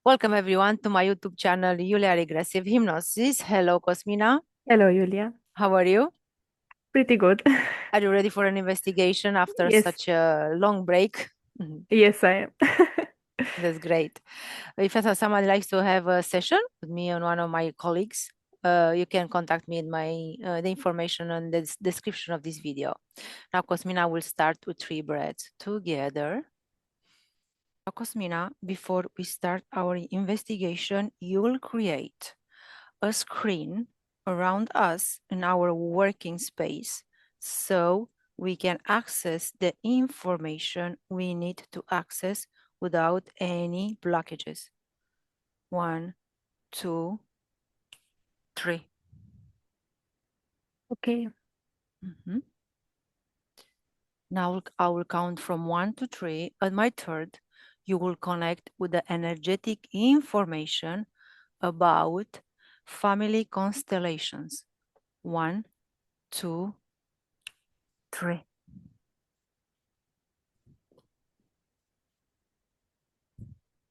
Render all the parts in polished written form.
Welcome everyone to my YouTube channel, Iulia Regressive Hypnosis. Hello, Cosmina. Hello, Iulia. How are you? Pretty good. Are you ready for an investigation after Yes, such a long break? Mhm. yes, I am. That's great. If somebody likes to have a session with me and one of my colleagues, you can contact me in my the information on the description of this video. Now, Cosmina will start with 3 breaths together. Now, Cosmina, before we start our investigation, you will create a screen around us in our working space so we can access the information we need to access without any blockages. 1, 2, 3. Okay. Mhm. Now I will count from 1 to 3. At my third, you will connect with the energetic information about family constellations. 1, 2, 3.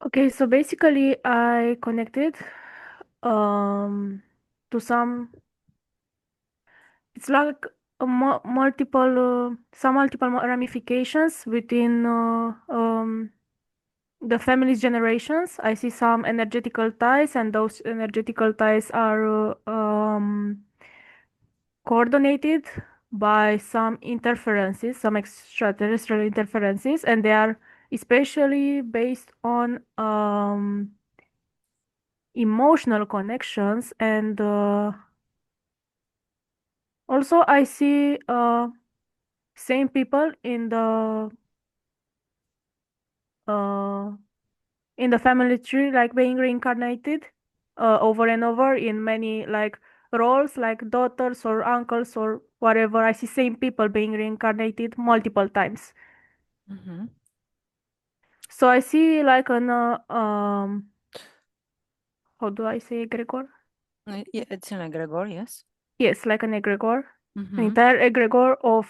Okay, so basically I connected to it's like multiple ramifications within the family's generations. I see some energetical ties, and those energetical ties are coordinated by some interferences, some extraterrestrial interferences, and they are especially based on emotional connections. And also, I see same people uh, in the family tree, like being reincarnated over and over in many like roles, like daughters or uncles or whatever. I see same people being reincarnated multiple times. Mhm. So I see like how do I say egregor? Yeah, it's an egregore, yes. Yes, like an egregor, an Mm-hmm. entire egregor of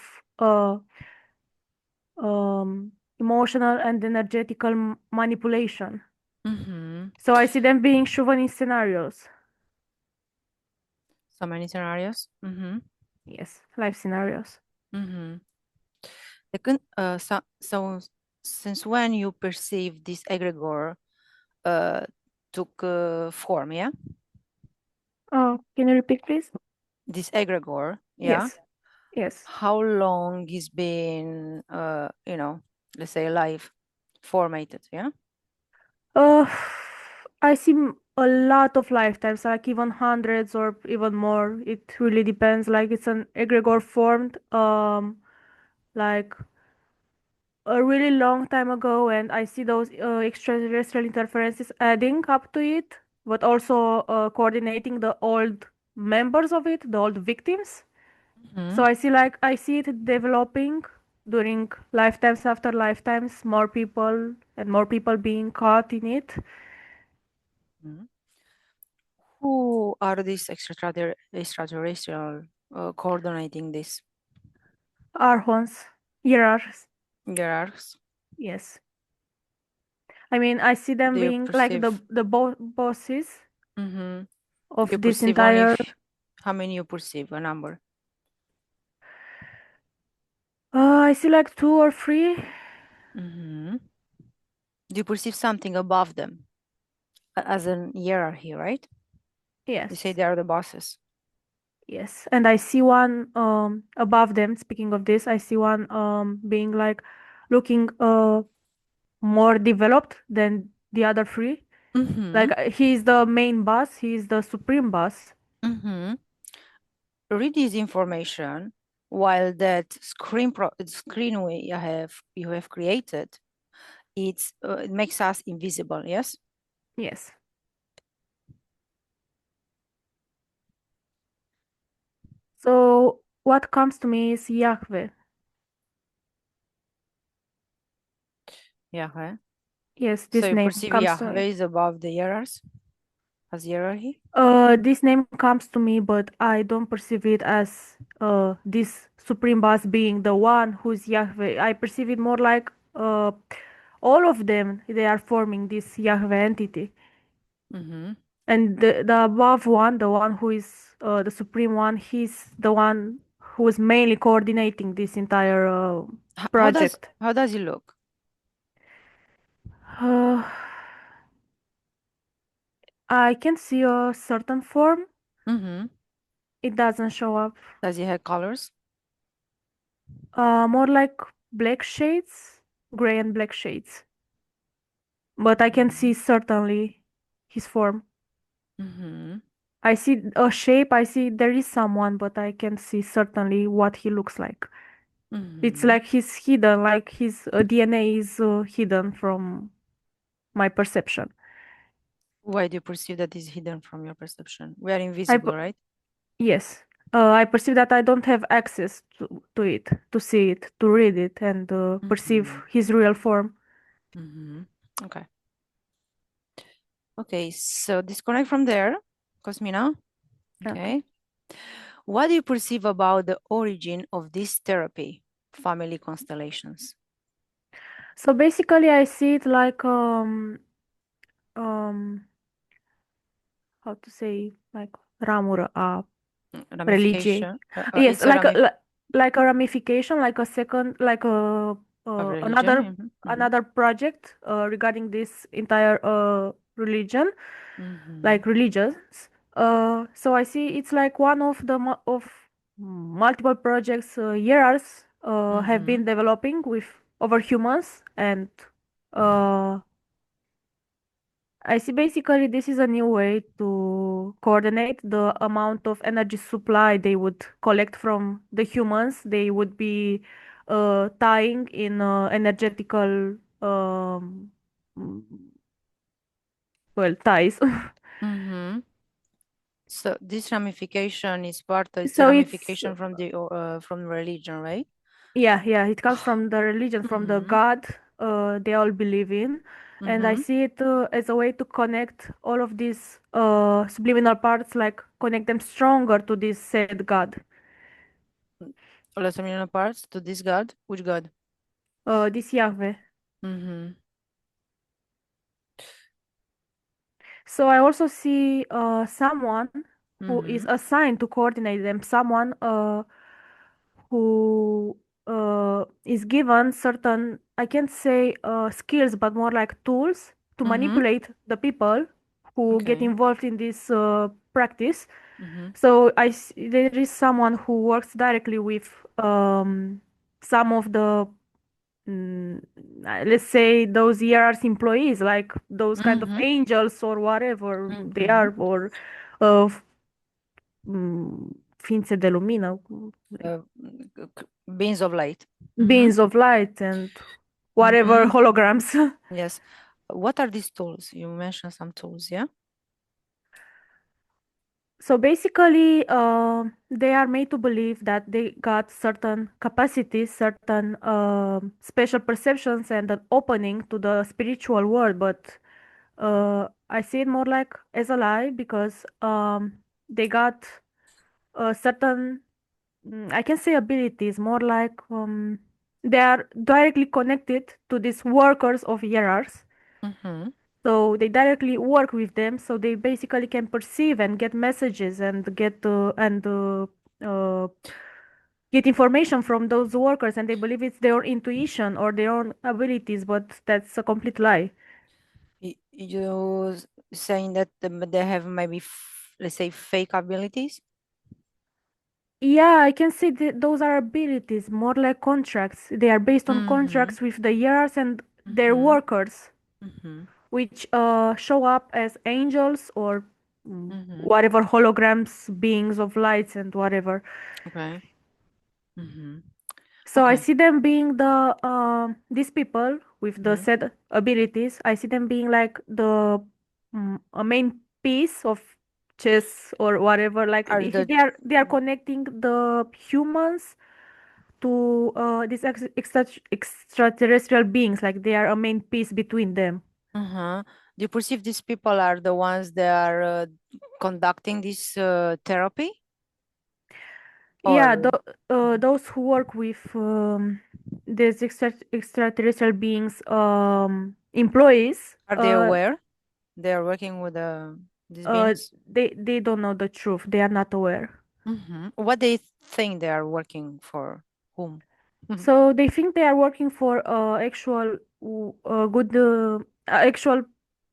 emotional and energetical manipulation. Mm-hmm. So I see them being shown in scenarios. So many scenarios. Mm-hmm. Yes, life scenarios. Mm-hmm. So since when you perceive this egregore uh, took form, yeah? Oh, can you repeat, please? This egregore, yeah? Yes, yes. How long is been, let's say alive, formated, yeah? Uh, I see a lot of lifetimes, like even hundreds or even more. It really depends. Like it's an egregor formed, like a really long time ago, and I see those extraterrestrial interferences adding up to it, but also coordinating the old members of it, the old victims. Mm-hmm. So I see it developing during lifetimes after lifetimes, more people being caught in it. Mm-hmm. Who are these extraterrestrial coordinating this? Archons, hierarchs, Hierarchs? yes. I mean, I see them Do you being like perceive? the bosses Mm-hmm. of You this perceive only entire. how many you perceive, a number. I see like two or three. Mm-hmm. Do you perceive something above them as an hierarchy, right? You say Yes, they are the bosses. yes. And I see one above them. Speaking of this, I see one being like looking more developed than the other three. Mm-hmm. Like he's the main boss. He's the supreme boss. Mm-hmm. Read this information while that screen you have created, it makes us invisible, yes? Yes. So what comes to me is Yahweh. Yahweh. Yes, So this you name perceive comes to Yahweh me. is above the hierarchs as hierarchy? This name comes to me, but I don't perceive it as this supreme boss being the one who's Yahweh. I perceive it more like all of them. They are forming this Yahweh entity. Mm-hmm. And the above one, the one who is the supreme one, he's the one who is mainly coordinating this entire project. How does it look? Uh, I can see a certain form. Mm-hmm. It doesn't show up. Does it have colors? More like black shades, gray and black shades. But I can see certainly his form. Mm-hmm. I see a shape, I see there is someone, but I can see certainly what he looks like. It's Mm-hmm. like he's hidden, like his DNA is hidden from my perception. Why do you perceive that is hidden from your perception? We are I invisible, per- right? yes, I perceive that I don't have access to it, to see it, to read it, and perceive Mm-hmm. his real form. Mm-hmm. Okay. Okay, so disconnect from there, Cosmina. Okay. Okay. What do you perceive about the origin of this therapy, family constellations? So basically, I see it like um how to say, like ramură a religiei. Ramification. Yes, It's a like a ramification, like a second, like a of religion. another Mm-hmm. Mm-hmm. another project regarding this entire religion, Mm-hmm. like religions. So I see it's like one of the of multiple projects years have Mm-hmm. been developing with over humans, and uh, I see basically this is a new way to coordinate the amount of energy supply they would collect from the humans. They would be tying in energetical mm, well, ties. Mm-hmm. So this ramification is part. It's a So it's ramification from religion, right? yeah, it comes from the religion, from the Mm-hmm. God they all believe in. And I Mm-hmm. see it as a way to connect all of these subliminal parts, like connect them stronger to this said God. Lesser parts to this god. Which god? This Yahweh. Mm-hmm. So I also see someone who is Mm-hmm. assigned to coordinate them, someone who is given certain, I can't say skills, but more like tools to Mm-hmm. manipulate the people who get Okay. involved in this practice. Mm-hmm. So there is someone who works directly with some of the mm, let's say those ER's employees, like those kind of Mm-hmm. angels or whatever they Mm-hmm. are, or uh, ființe de lumină, like Uh, Beings of light. Mm-hmm. beings of light and whatever Mm-hmm. holograms. Yes. What are these tools? You mentioned some tools, yeah? So basically, they are made to believe that they got certain capacities, certain special perceptions, and an opening to the spiritual world. But I see it more like as a lie because they got certain, I can say abilities, more like they are directly connected to these workers of ERRs. Mm-hmm. So they directly work with them, so they basically can perceive and get messages and uh, get information from those workers, and they believe it's their intuition or their own abilities, but that's a complete lie. You saying that they have maybe, let's say, fake abilities? Yeah, I can say that those are abilities, more like contracts. They are based on Mm-hmm. contracts with the years and their Mm-hmm. workers, Mm-hmm. which show up as angels or Mm-hmm. whatever holograms, beings of lights, and whatever. Okay. Mm-hmm. So I Okay. see them being the these people with the Mm-hmm. said abilities. I see them being like the a main piece of chess or whatever. Like Are the they are connecting the humans to these extraterrestrial beings. Like they are a main piece between them. uh-huh. Do you perceive these people are the ones that are conducting this therapy? Yeah, Or those who work with these extraterrestrial beings, employees. are they aware? They are working with these beings. They don't know the truth. They are not aware. What they think they are working for whom? So they think they are working for actual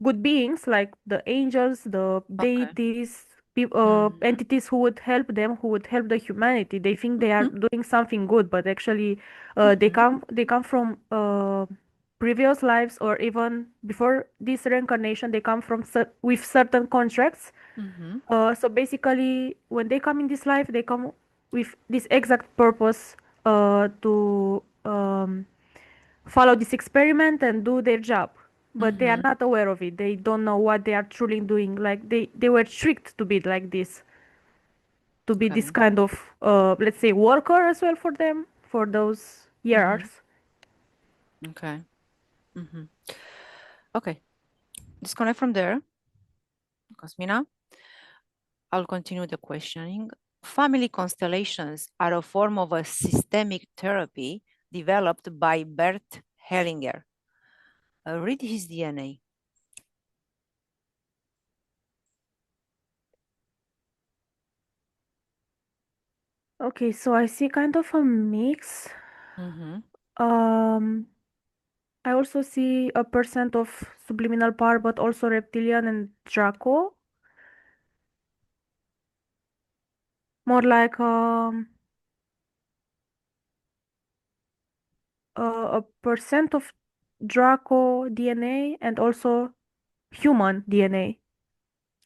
good beings like the angels, the Okay. deities, Mhm. entities who would help them, who would help the humanity. They think they are Mhm. doing something good, but actually, Mhm. they come from previous lives or even before this reincarnation. They come from with certain contracts. Mhm. So basically, when they come in this life, they come with this exact purpose to follow this experiment and do their job. But they are Mhm. not aware of it. They don't know what they are truly doing. Like they were tricked to be like this, to be this Okay. kind of, let's say, worker as well for them for those Mhm. years. Okay. Mhm. Okay. Disconnect from there, Cosmina. I'll continue the questioning. Family constellations are a form of a systemic therapy developed by Bert Hellinger. Read his DNA. Okay, so I see kind of a mix. Mm-hmm. Um, I also see a percent of subliminal power, but also reptilian and Draco. More like a percent of Draco DNA and also human DNA.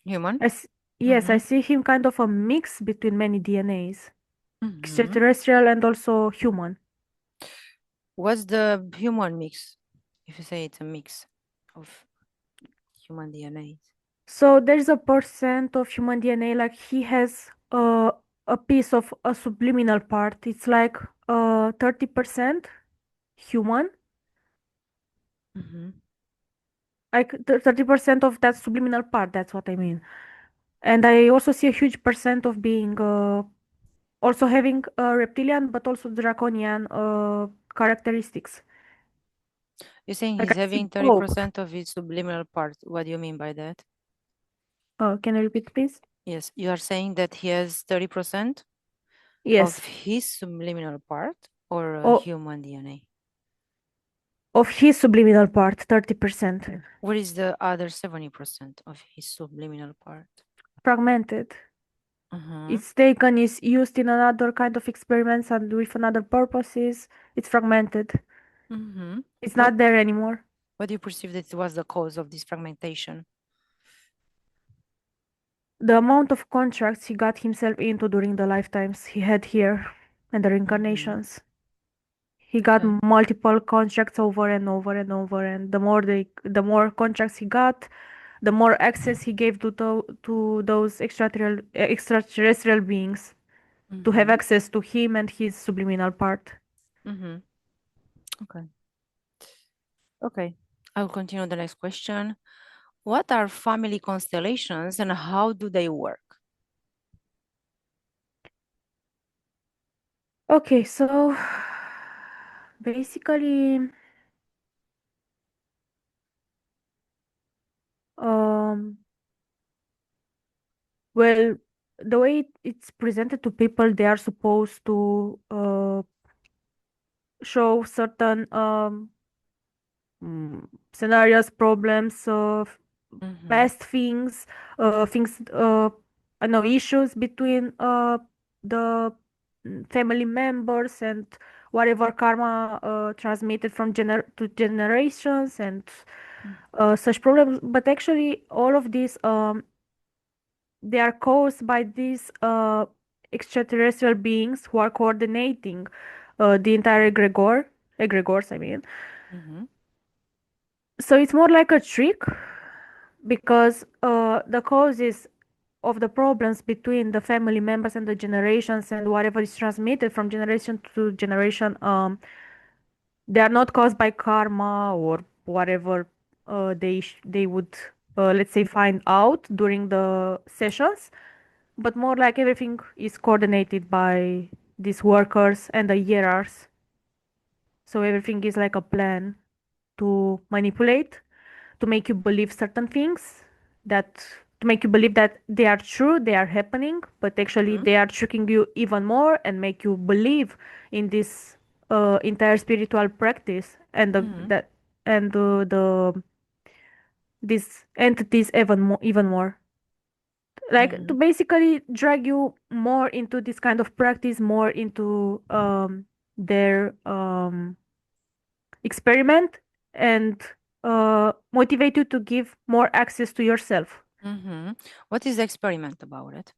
Human. I s- yes, I Mm-hmm. see him kind of a mix between many DNAs, Mm-hmm. extraterrestrial and also human. What's the human mix? If you say it's a mix of human DNA. So there's a percent of human DNA, like he has a piece of a subliminal part. It's like 30% human, Mm-hmm. like 30% of that subliminal part. That's what I mean. And I also see a huge percent of being also having reptilian but also draconian characteristics. You're saying Like he's I see having both. 30% of his subliminal part. What do you mean by that? Can you repeat, please? Yes, you are saying that he has 30% of Yes. his subliminal part or O human DNA? of his subliminal part, 30%. What is the other 70% of his subliminal part? Fragmented. Uh-huh. It's taken, is used in another kind of experiments and with another purposes. It's fragmented. Mm-hmm. It's What not there anymore. what do you perceive that was the cause of this fragmentation? The amount of contracts he got himself into during the lifetimes he had here and the Mm-hmm. reincarnations. He got Okay. multiple contracts over and over and over, and the more contracts he got, the more access he gave to those extraterrestrial beings to have Mm-hmm. access to him and his subliminal part. Mm-hmm. Okay. Okay. I will continue the next question. What are family constellations and how do they work? Okay, so basically, um, well, the way it's presented to people, they are supposed to show certain scenarios, problems, Mm-hmm. past things, things, I know, issues between the family members and whatever karma transmitted from to generations and such problems. But actually, all of these they are caused by these extraterrestrial beings who are coordinating the entire egregores, I mean. Mm-hmm. So it's more like a trick because the causes of the problems between the family members and the generations and whatever is transmitted from generation to generation, they are not caused by karma or whatever they would, let's say, find out during the sessions, but more like everything is coordinated by these workers and the hierarchs. So everything is like a plan to manipulate, to make you believe certain things that to make you believe that they are true, they are happening, but actually Mm-hmm. they are tricking you even more and make you believe in this entire spiritual practice and Mm-hmm. that and the these entities even more like to Mm-hmm. basically drag you more into this kind of practice, more into their experiment and motivate you to give more access to yourself. Mm-hmm. What is the experiment about it?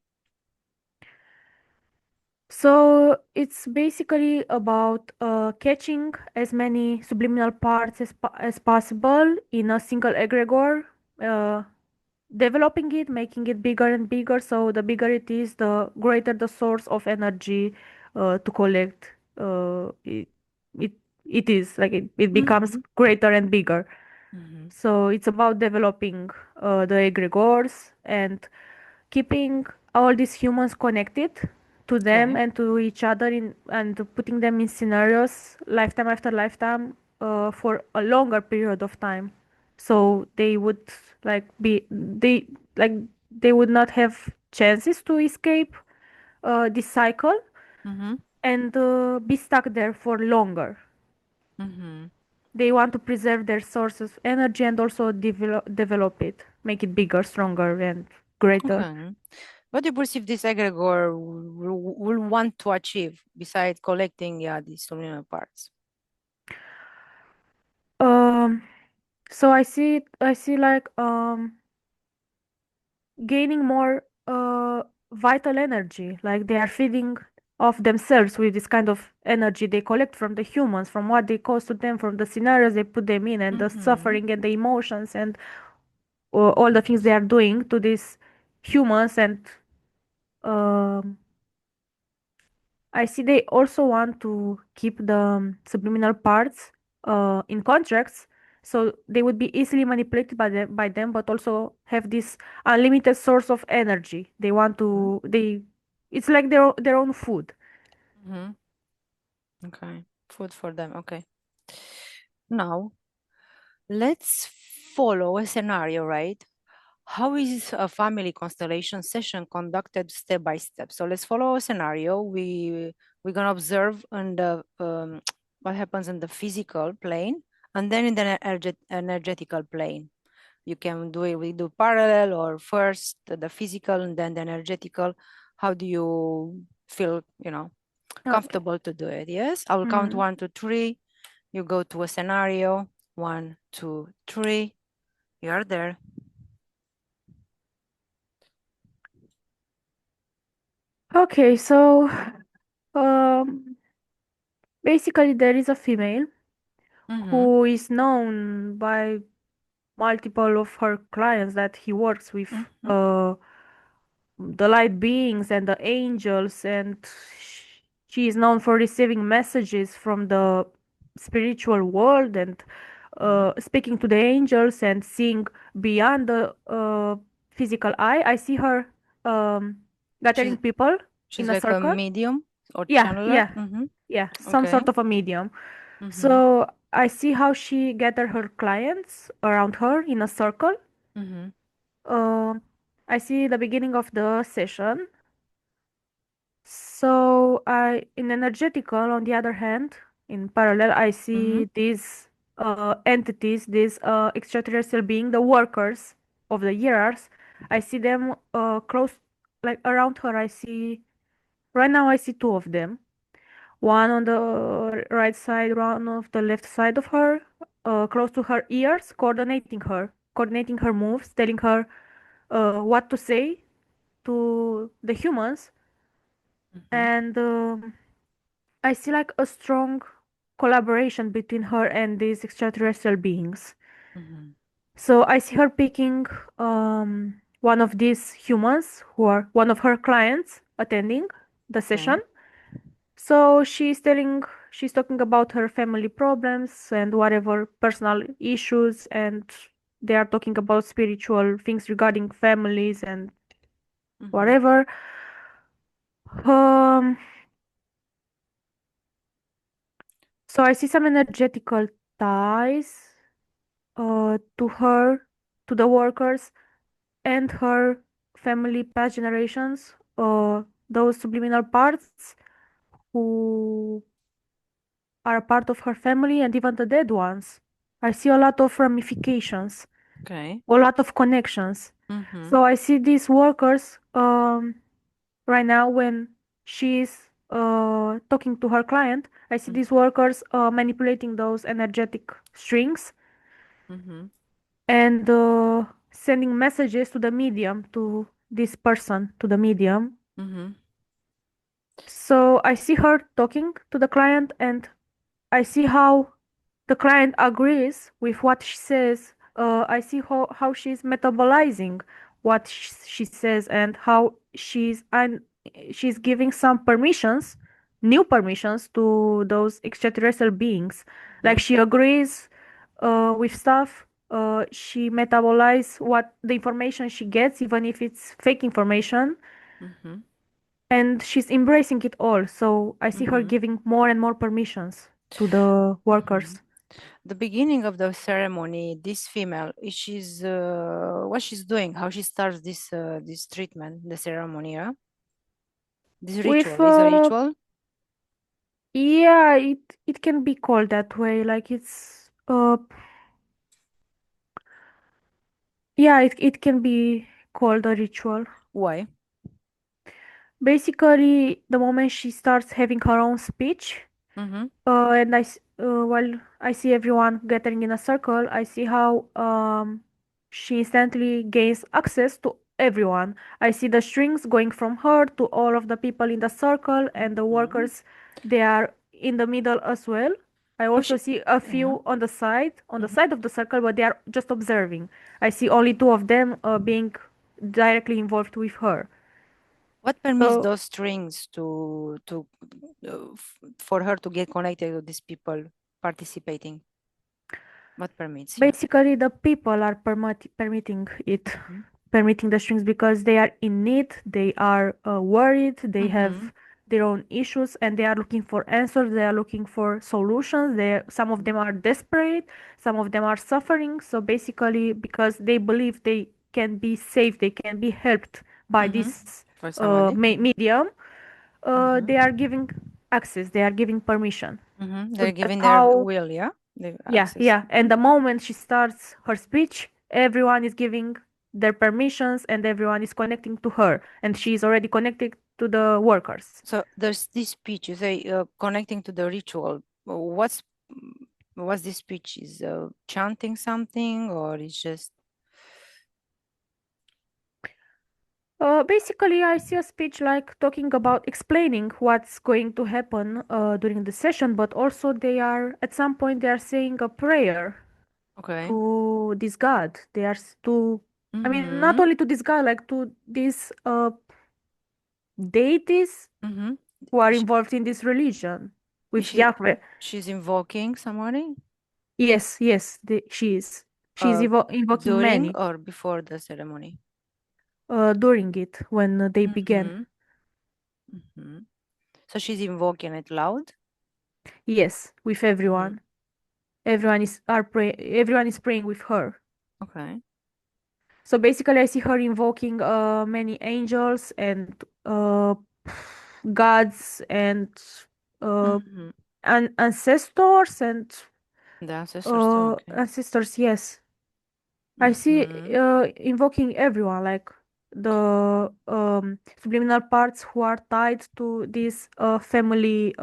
So it's basically about catching as many subliminal parts as possible in a single egregore, uh, developing it, making it bigger and bigger. So the bigger it is, the greater the source of energy to collect. It it is like it becomes Mm-hmm. greater and bigger. Mm-hmm. So it's about developing the egregores and keeping all these humans connected to them Okay. and to each other in and putting them in scenarios lifetime after lifetime for a longer period of time. So they would like they would not have chances to escape this cycle Mm-hmm. and be stuck there for longer. Mm-hmm. They want to preserve their sources of energy and also develop it, make it bigger, stronger, and greater. Okay. What do you perceive this egregore will want to achieve besides collecting, yeah, these luminal parts? Um, so I see like gaining more vital energy, like they are feeding off themselves with this kind of energy they collect from the humans, from what they cause to them, from the scenarios they put them in, and the Mm-hmm. suffering and the emotions and all the things they are doing to these humans and um I see they also want to keep the subliminal parts in contracts, so they would be easily manipulated by them, but also have this unlimited source of energy. They want Mm-hmm. to they it's like their own food. Mm-hmm. Okay. Food for them. Okay. Now, let's follow a scenario, right? How is a family constellation session conducted step by step? So let's follow a scenario. We're gonna observe on the what happens in the physical plane and then in the energetical plane. You can do it, we do parallel or first the physical and then the energetical. How do you feel, Okay. comfortable to do it? Yes, I will count Hmm. 1, 2, 3. You go to a scenario. 1, 2, 3. You are there. Okay, so um, basically there is a female Mm-hmm. who is known by multiple of her clients that he works with. Mm-hmm. Uh, the light beings and the angels, and she is known for receiving messages from the spiritual world and Mm-hmm. speaking to the angels and seeing beyond the physical eye. I see her um, She's gathering people she's in a like a circle. medium or Yeah, channeler. yeah, Mm-hmm. yeah, some Okay. sort of a medium. Mm-hmm. So I see how she gather her clients around her in a circle. Mm-hmm. uh, I see the beginning of the session. So I, in energetical, on the other hand, in parallel, I Mm-hmm. see these entities, these extraterrestrial being, the workers of the years. I see them close, like around her. I see right now. I see two of them. One on the right side, one of the left side of her, close to her ears, coordinating her moves, telling her what to say to the humans. Mm-hmm. And I see like a strong collaboration between her and these extraterrestrial beings. Mm-hmm. So I see her picking one of these humans who are one of her clients attending the Okay. session. So she's talking about her family problems and whatever personal issues, and they are talking about spiritual things regarding families and Mm-hmm. whatever. Um, so I see some energetical ties to her, to the workers. and her family past generations, those subliminal parts who are a part of her family and even the dead ones. I see a lot of ramifications, Okay. a lot of connections. Mm-hmm. So I see these workers right now when she's talking to her client. I see these workers manipulating those energetic strings Mm-hmm. and sending messages to the medium, to this person, to the medium. Mm-hmm. So I see her talking to the client and I see how the client agrees with what she says. I see how she's metabolizing what she says and how she's giving some permissions, new permissions to those extraterrestrial beings. Like Mm-hmm. she agrees with stuff. She metabolize what the information she gets, even if it's fake information, Mm-hmm. and she's embracing it all. So I see her Mm-hmm. giving more and more permissions to the Mm-hmm. workers. The beginning of the ceremony, this female, she's what she's doing, how she starts this treatment, the ceremony, yeah? This With ritual is a ritual. yeah, it can be called that way. Like it's yeah, it can be called a ritual. Why? Basically, the moment she starts having her own speech, Mm-hmm. and while I see everyone gathering in a circle, I see how she instantly gains access to everyone. I see the strings going from her to all of the people in the circle, and the Mm-hmm. workers, they are in the middle as well. I Oh, also she, see a yeah. few on the Mm-hmm. side of the circle, but they are just observing. I see only two of them being directly involved with her. What permits So those strings for her to get connected with these people participating? What permits here? basically, the people are permitting it, Mm-hmm. permitting the strings because they are in need, they are worried, they Mm-hmm. have their own issues, and they are looking for answers, they are looking for solutions. Some of them are desperate, some of them are suffering. So basically, because they believe they can be saved, they can be helped by Mm-hmm. this For somebody. medium, Mm-hmm. they are giving access, they are giving permission. Mm-hmm. So They're that's giving their how. will, yeah? The Yeah, access. yeah. And the moment she starts her speech, everyone is giving their permissions and everyone is connecting to her. And she is already connected to the workers. So there's this speech, you say, connecting to the ritual. What's this speech? Is chanting something or it's just Basically, I see a speech like talking about explaining what's going to happen during the session, but also at some point, they are saying a prayer okay? to this God. I mean, not Mm-hmm. only to this God, like to these deities Mm-hmm. who are She, involved in this religion is with she Yahweh. she's invoking somebody Yes, yes, she is. She's uh invoking during many or before the ceremony. during it when they began. Mm-hmm. Mm-hmm. So she's invoking it loud. Yes, with Mm-hmm. everyone. Everyone is praying with her. Okay. So basically, I see her invoking many angels and gods and uh, Mm-hmm. ancestors and The ancestors too. Okay. ancestors. Yes, I see Mm-hmm. invoking everyone, like the subliminal parts who are tied to these family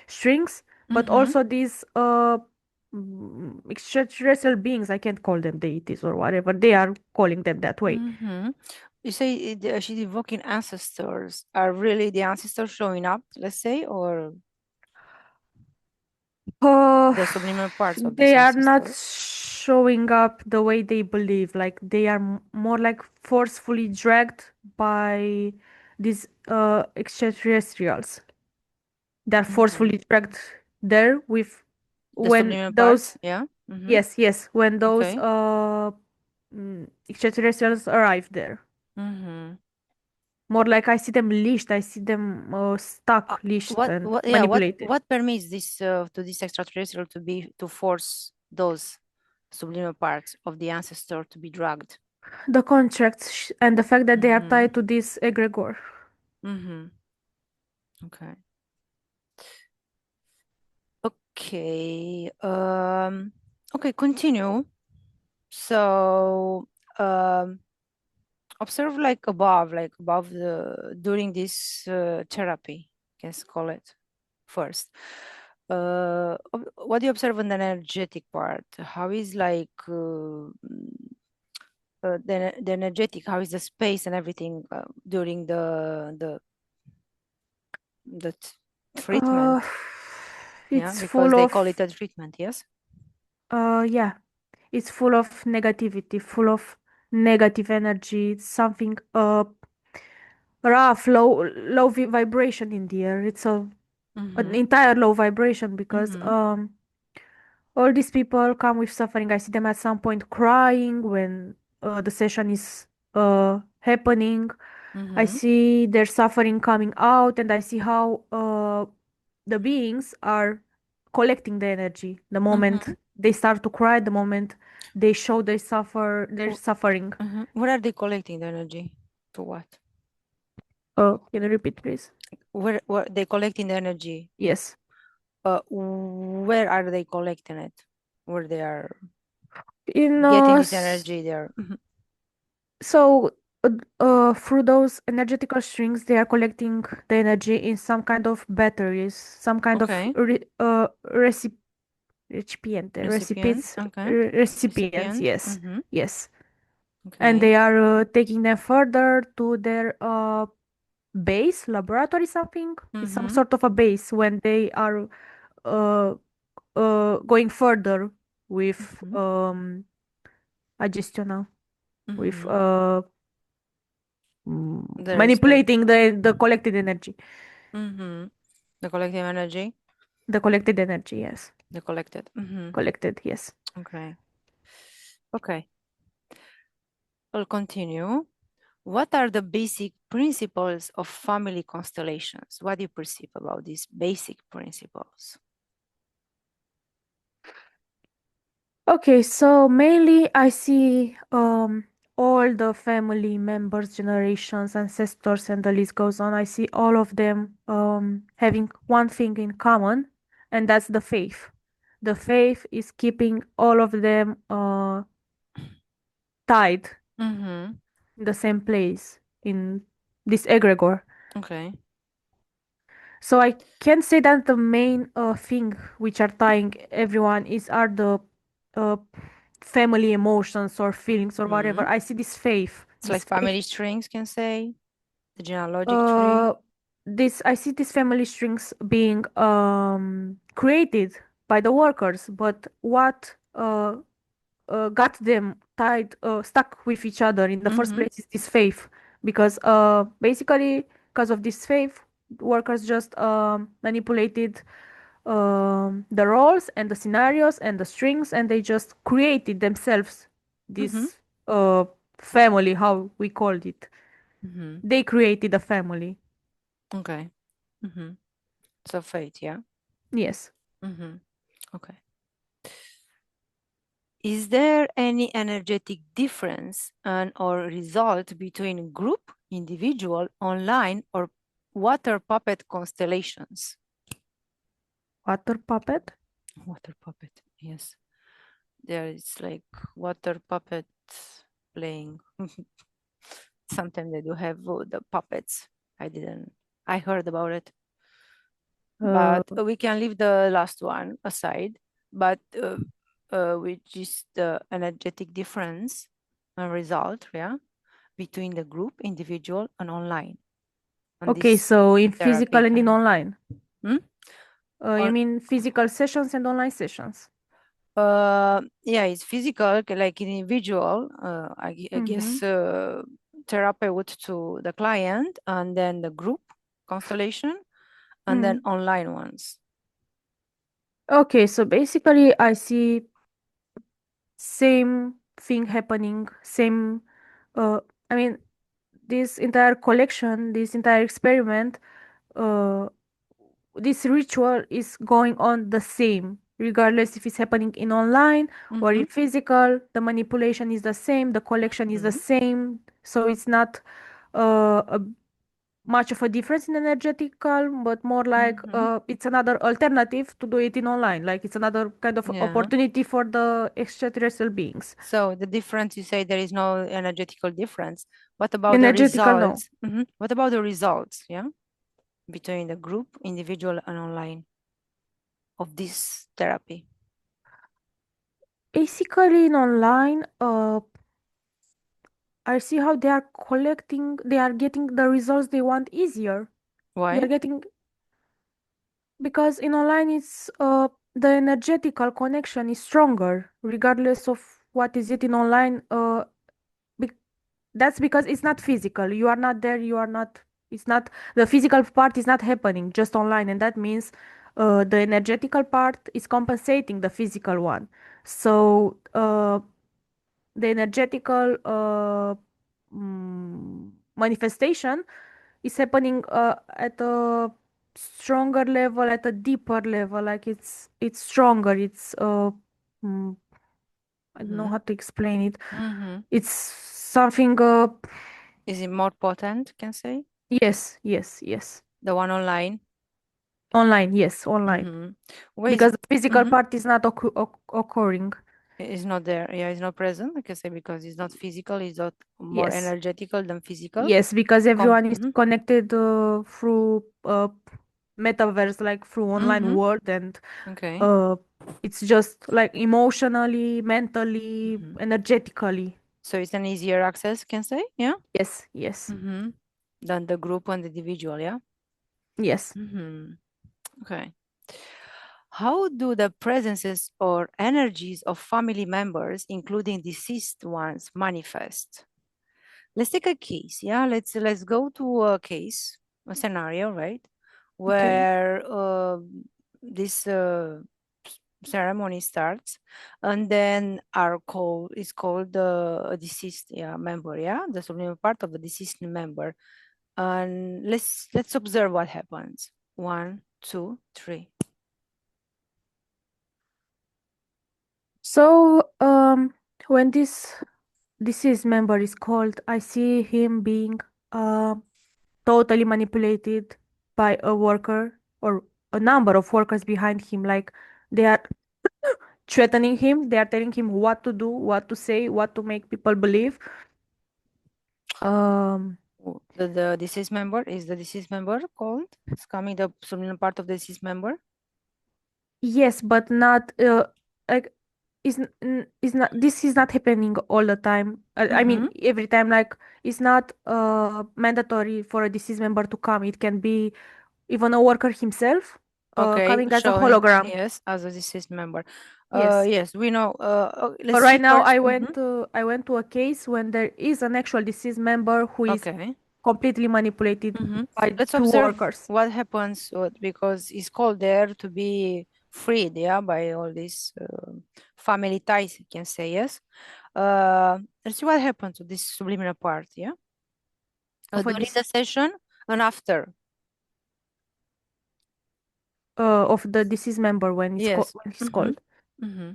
strings, but Mm-hmm. also these extraterrestrial beings. I can't call them deities or whatever. They are calling them that way. Mm-hmm. You say she's evoking ancestors. Are really the ancestors showing up, let's say, or Uh, the subliminal parts of these they are not ancestors? showing up the way they believe. Like they are more like forcefully dragged by these extraterrestrials. They're Mm-hmm. forcefully dragged there with The when subliminal parts, those yeah. Mm-hmm. yes, when those Okay. extraterrestrials arrive there. Mm-hmm. More like I see them leashed, I see them stuck, leashed and manipulated. What permits this to this extraterrestrial to force those subliminal parts of the ancestor to be dragged? The contracts and the fact that they are Mm-hmm. tied to this egregore. Mm-hmm. Okay. Okay. Okay, continue. So, observe like above the during this therapy, let's call it first. What do you observe on the energetic part? How is like the energetic? How is the space and everything during the Uh, treatment? Yeah, it's because full they call of it a treatment. Yes. yeah, it's full of negativity, full of negative energy. It's something rough, low vibration in the air. It's an Mm-hmm. entire low vibration because Mm-hmm. all these people come with suffering. I see them at some point crying when the session is happening. I Mm-hmm. see their suffering coming out, and I see how the beings are collecting the energy. The moment Mm-hmm. they start to cry, the moment they show their suffering. Mm-hmm. Where are they collecting the energy? To what? Can you repeat, please? Where they collecting the energy? Yes. Where are they collecting it? Where they are In getting this energy? There. so through those energetical strings, they are collecting the energy in some kind of batteries, some kind of Okay. recipiente, Recipient. Okay. recipients. Recipient. Yes, Mm-hmm. yes, and Okay. they are taking them further to their base laboratory. Something it's some Mm-hmm. sort of a base when they are uh, going further with Mm-hmm. a gestional with Mm-hmm. There is like manipulating the collected energy. mm-hmm. The collective energy. The collected energy, yes. The collected. Mm-hmm. Collected, yes. Okay. Okay. I'll continue. What are the basic principles of family constellations? What do you perceive about these basic principles? Okay, so mainly I see all the family members, generations, ancestors, and the list goes on. I see all of them having one thing in common, and that's the faith. The faith is keeping all of them tied Mm-hmm. in the same place in this egregore. Okay. So I can say that the main thing which are tying everyone is are the uh, family emotions or feelings or Mm-hmm. whatever. I see this faith. It's This like faith. family strings, can say the genealogic tree. Uh, this I see these family strings being created by the workers, but what got them tied, stuck with each other in the first Mm-hmm. place is this faith. Because basically, because of this faith, workers just manipulated the roles and the scenarios and the strings, and they just created themselves Mm-hmm. this family, how we called it. Mm-hmm. They created a family. Okay. Mm-hmm. So fate, yeah. Yes. Mm-hmm. Okay. Is there any energetic difference and or result between group, individual, online, or water puppet constellations? Water puppet. Water puppet, yes. There is like water puppet playing. Sometimes they do have the puppets. I heard about it, Uh, but we can leave the last one aside. But which is the energetic difference and result, yeah, between the group, individual, and online on okay, this so in therapy physical and in kind. online. Hmm? You On, mean physical sessions and online sessions? yeah, it's physical, like individual. I Mm-hmm. guess therapeutic to the client, and then the group constellation, and then Mm. online ones. Okay, so basically I see same thing happening, same uh I mean this entire collection, this entire experiment, uh this ritual is going on the same. regardless if it's happening in online or Mm-hmm. in physical. The manipulation is the same, the collection is the Mm-hmm. same, so it's not a much of a difference in energetical, but more like Mm-hmm. it's another alternative to do it in online. Like it's another kind of Yeah. opportunity for the extraterrestrial beings. So the difference, you say there is no energetical difference. What about the Energetical, no. results? What about the results? Yeah, between the group, individual, and online of this therapy. Basically, in online, I see how they are getting the results they want easier. They Why? are getting because in online it's the energetical connection is stronger regardless of what is it in online. Bec that's because it's not physical. You are not there. You are not. It's not the physical part is not happening just online, and that means the energetical part is compensating the physical one. So the energetical manifestation is happening at a stronger level, at a deeper level. Like it's stronger. Mm, I don't know Mm-hmm. how to explain it. Mm-hmm. It's something. Is it more potent, can say? Yes, yes, yes. The one online? Online, yes, online. Mm-hmm. Where is Because it? the physical Mm-hmm. part is not occurring. It's not there. Yeah, it's not present. I can say because it's not physical. It's not more Yes. energetical than physical. Yes, because everyone is Mm-hmm. connected through metaverse, like through online Mm-hmm. world, and Okay. uh, it's just like emotionally, mentally, Mm-hmm. energetically. So it's an easier access, can say? Yeah. Yes, yes, Mm-hmm. Than the group and the individual. Yeah. yes. Mm-hmm. Okay. How do the presences or energies of family members, including deceased ones, manifest? Let's take a case. Yeah, let's go to a case, a scenario, right, Okay. where this ceremony starts, and then our call is called the deceased, yeah, member, yeah, the subliminal part of the deceased member, and let's observe what happens. One, two, three. So, when this deceased member is called, I see him being uh, totally manipulated by a worker or a number of workers behind him. Like they are threatening him, they are telling him what to do, what to say, what to make people believe. Um, The deceased member is the deceased member called. It's coming the subliminal part of the deceased member. yes, but not like is not this is not happening all the time. I mean, Mm-hmm. every time. Like it's not mandatory for a deceased member to come. It can be even a worker himself Okay, coming as a showing, hologram. yes, as a deceased member. Yes. Yes, we know. But Let's right shift now our. Mhm. I went to a case when there is an actual deceased member who is Okay. completely manipulated by Let's two observe workers. what happens because it's called there to be freed, yeah, by all these family ties, you can say, yes. Let's see what happens to this subliminal part, yeah, Of a during the session and after. of the deceased member when Yes. when he's Mm-hmm. called. Mm-hmm.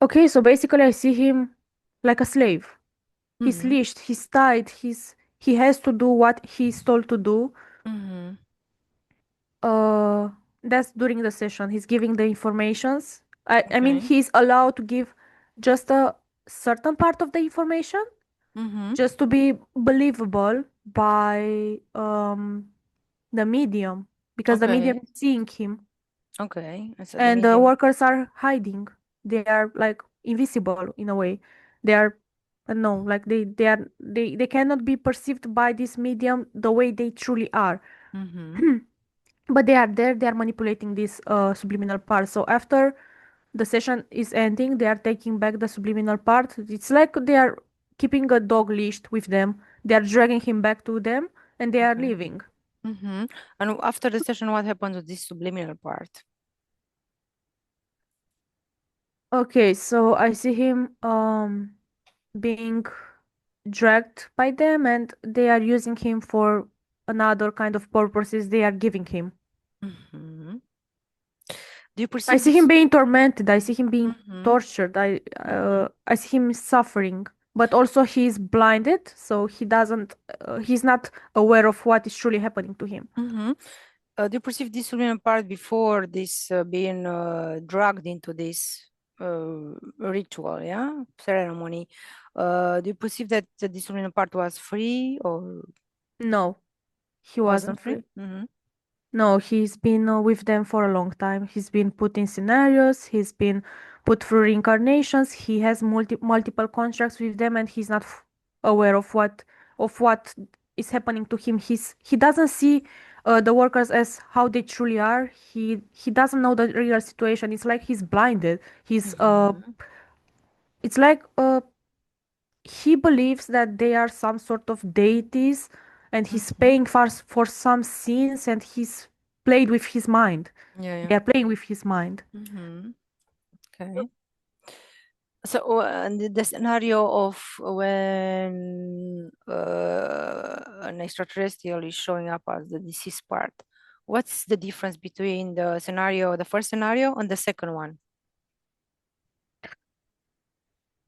Okay, so basically I see him like a slave. He's Mm-hmm. leashed, he's tied, he has to do what he's told to do. Mm-hmm. Uh that's during the session. He's giving the informations. I mean Okay. he's allowed to give just a certain part of the information Mm-hmm. just to be believable by the medium because the medium Okay. is seeing him Okay. I said the and the medium. workers are hiding. They are like invisible in a way. They are I don't know, like they cannot be perceived by this medium the way they truly are. Mm-hmm. But they are there, they are manipulating this subliminal part. So after the session is ending, they are taking back the subliminal part. It's like they are keeping a dog leashed with them. They are dragging him back to them and they are Okay. leaving. Mm-hmm. And after the session, what happens with this subliminal part? Okay, so I see him being dragged by them and they are using him for another kind of purposes they are giving him. Mm-hmm. Do you I perceive see him this? being tormented. I see him being Mm-hmm. tortured. Mm-hmm. I see him suffering. But also he's blinded, so he doesn't. He's not aware of what is truly happening to him. Mm-hmm. Do you perceive this human part before this being dragged into this ritual, yeah, ceremony? Do you perceive that this human part was free or No, he wasn't wasn't free? free. Mm-hmm. No, he's been with them for a long time. He's been put in scenarios. He's been put through reincarnations. He has multiple contracts with them, and he's not aware of what is happening to him. He doesn't see the workers as how they truly are. He doesn't know the real situation. It's like he's blinded. Mm-hmm. It's like he believes that they are some sort of deities, and he's Mm-hmm. paying for some sins, and he's played with his mind. Yeah, yeah. They are playing with his mind. Mm-hmm. Okay. So, the scenario of when an extraterrestrial is showing up as the deceased part, what's the difference between the first scenario, and the second one?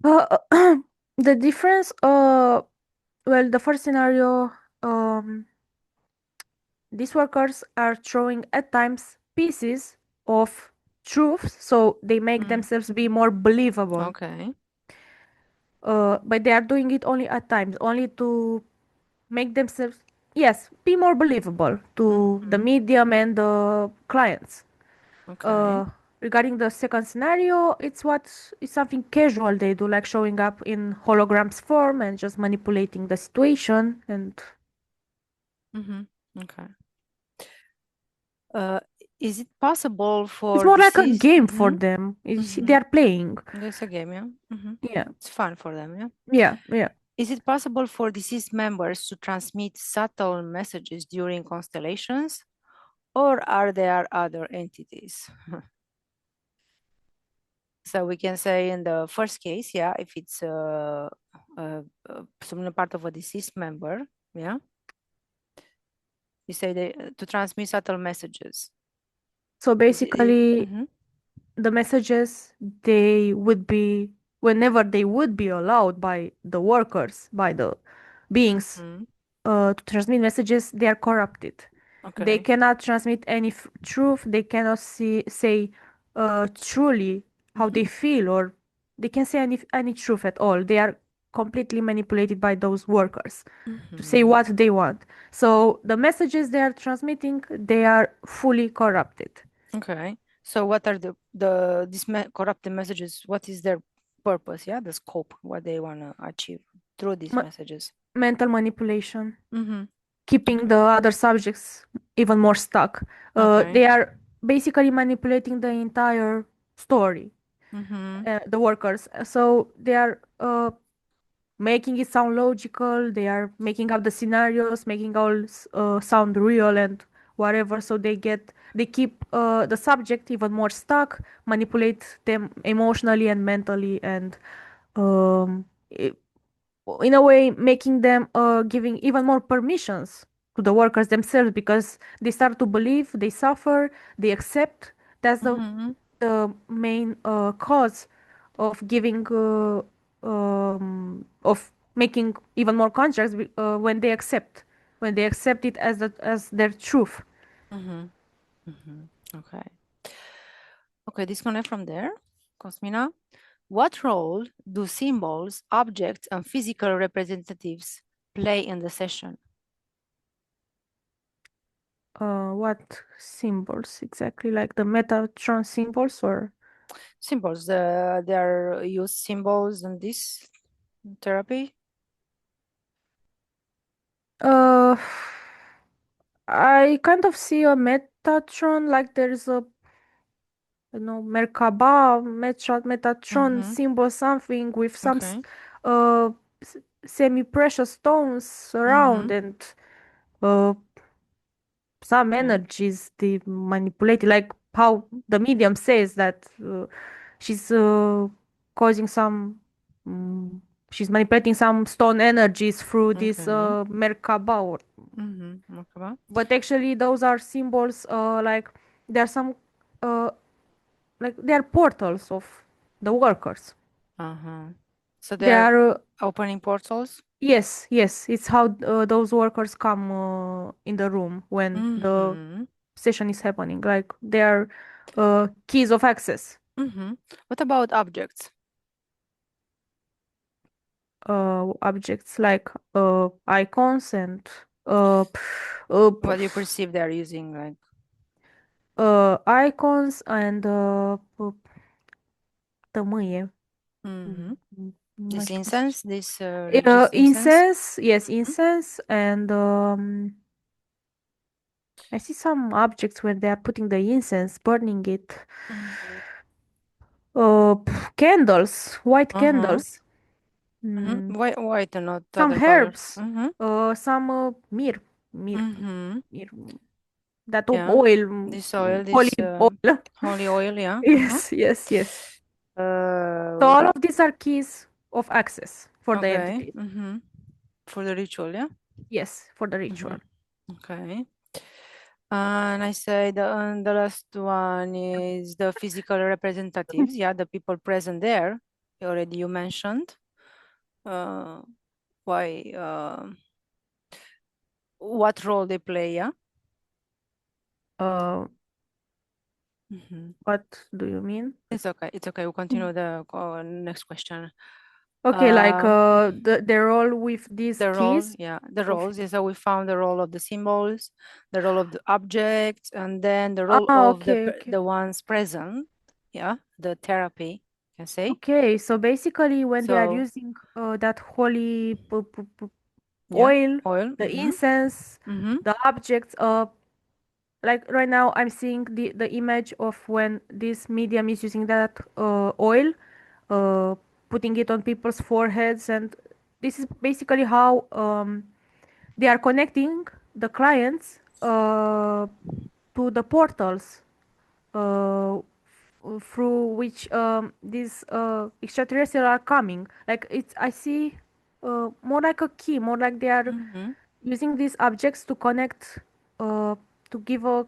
Uh, the difference, well, the first scenario, um, these workers are throwing at times pieces of truth, so they make Mm. themselves be more believable. Okay. But they are doing it only at times, only to make themselves, yes, be more believable to the Mm-hmm. medium and the clients. Okay. Uh, Regarding the second scenario, it's something casual they do, like showing up in holograms form and just manipulating the situation, and Mm-hmm. Okay. Uh, is it possible it's for more like a deceased? game for Mm-hmm. them. They Mm-hmm. are playing. There's a game, yeah. Mm-hmm. Yeah, It's fun for them, yeah. yeah. Is it possible for deceased members to transmit subtle messages during constellations, or are there other entities? So we can say in the first case, yeah, if it's some part of a deceased member, yeah, we say to transmit subtle messages. So basically, Mm-hmm. the messages, they would be, whenever they would be allowed by the workers, by the beings, Mm-hmm. to transmit messages, they are corrupted. They Okay. cannot transmit any truth. They cannot say truly how they Mm-hmm. feel, or they can say any truth at all. They are completely manipulated by those workers to say Mm-hmm. what they want. So the messages they are transmitting, they are fully corrupted. Okay. So what are these corrupted messages? What is their purpose? Yeah, the scope, what they want to achieve through these Ma- messages. Mental manipulation, Mm-hmm. keeping the other subjects even more stuck. Okay. They are basically manipulating the entire story, Mm-hmm. the workers. So they are making it sound logical. They are making up the scenarios, making all sound real and whatever. So they keep the subject even more stuck, manipulate them emotionally and mentally, and um, i- in a way making them giving even more permissions to the workers themselves, because they start to believe, they suffer, they accept. That's Mm-hmm. the main cause of giving of making even more contracts, when they accept it as as their truth. Mm-hmm. Mm-hmm. Okay. Okay, disconnect from there. Cosmina, what role do symbols, objects, and physical representatives play in the session? What symbols exactly, like the Metatron symbols, or Symbols, they are used symbols in this therapy. uh I kind of see a Metatron, like there's a, you know, Merkaba, Metatron Mm-hmm. symbol, something with some Okay. uh semi-precious stones Mm-hmm. around, and uh some Okay. energies they manipulate, like how the medium says that she's causing some mm, she's manipulating some stone energies through this Okay. Merkaba, Mm-hmm. Okay. but actually those are symbols, like there are some uh like they are portals of the workers. Uh-huh. So They they're are opening portals? yes, it's how those workers come in the room when the Mm-hmm. session is happening. Like they are keys of access. Mm-hmm. What about objects? Objects like icons and uh, uh, p- What do you perceive they're using? Like, icons and tămâie. mm-hmm. Nu mai This știu cum se zice. incense, this religious incense? Incense, yes, incense, and I see some objects where they are putting the incense, burning it. Mm-hmm. Candles, white Uh-huh. candles. Mm-hmm. Mm, White and not some other colors. herbs. Mm-hmm. Some myrrh, myrrh, Mm-hmm. myrrh. That Yeah. oil, This oil, holy this oil. holy oil, yeah. Uh-huh. Yes, yes, yes. So Uh, all of these are keys of access for the okay. entity. Mm-hmm. For the ritual, yeah. Yes, for the Mm-hmm. ritual. Okay. And I say the last one is the physical representatives, yeah, the people present there. Already you mentioned. Uh, why? What role they play, yeah. Uh, Mm-hmm. what do you mean? It's okay. It's okay. We'll continue the next question. Okay, like Uh, the role with these the role, keys yeah, the of roles is so we found the role of the symbols, the role of the objects, and then the role of okay, okay. the ones present, yeah, the therapy, can say. Okay, so basically when they are So using that holy yeah, oil, oil. the Mm-hmm. incense, Mm-hmm. the objects, like right now I'm seeing the image of when this medium is using that oil, uh, putting it on people's foreheads, and this is basically how they are connecting the clients to the portals through which these extraterrestrials are coming. Like it's, I see more like a key, more like they are Mm-hmm. using these objects to connect, uh, to give a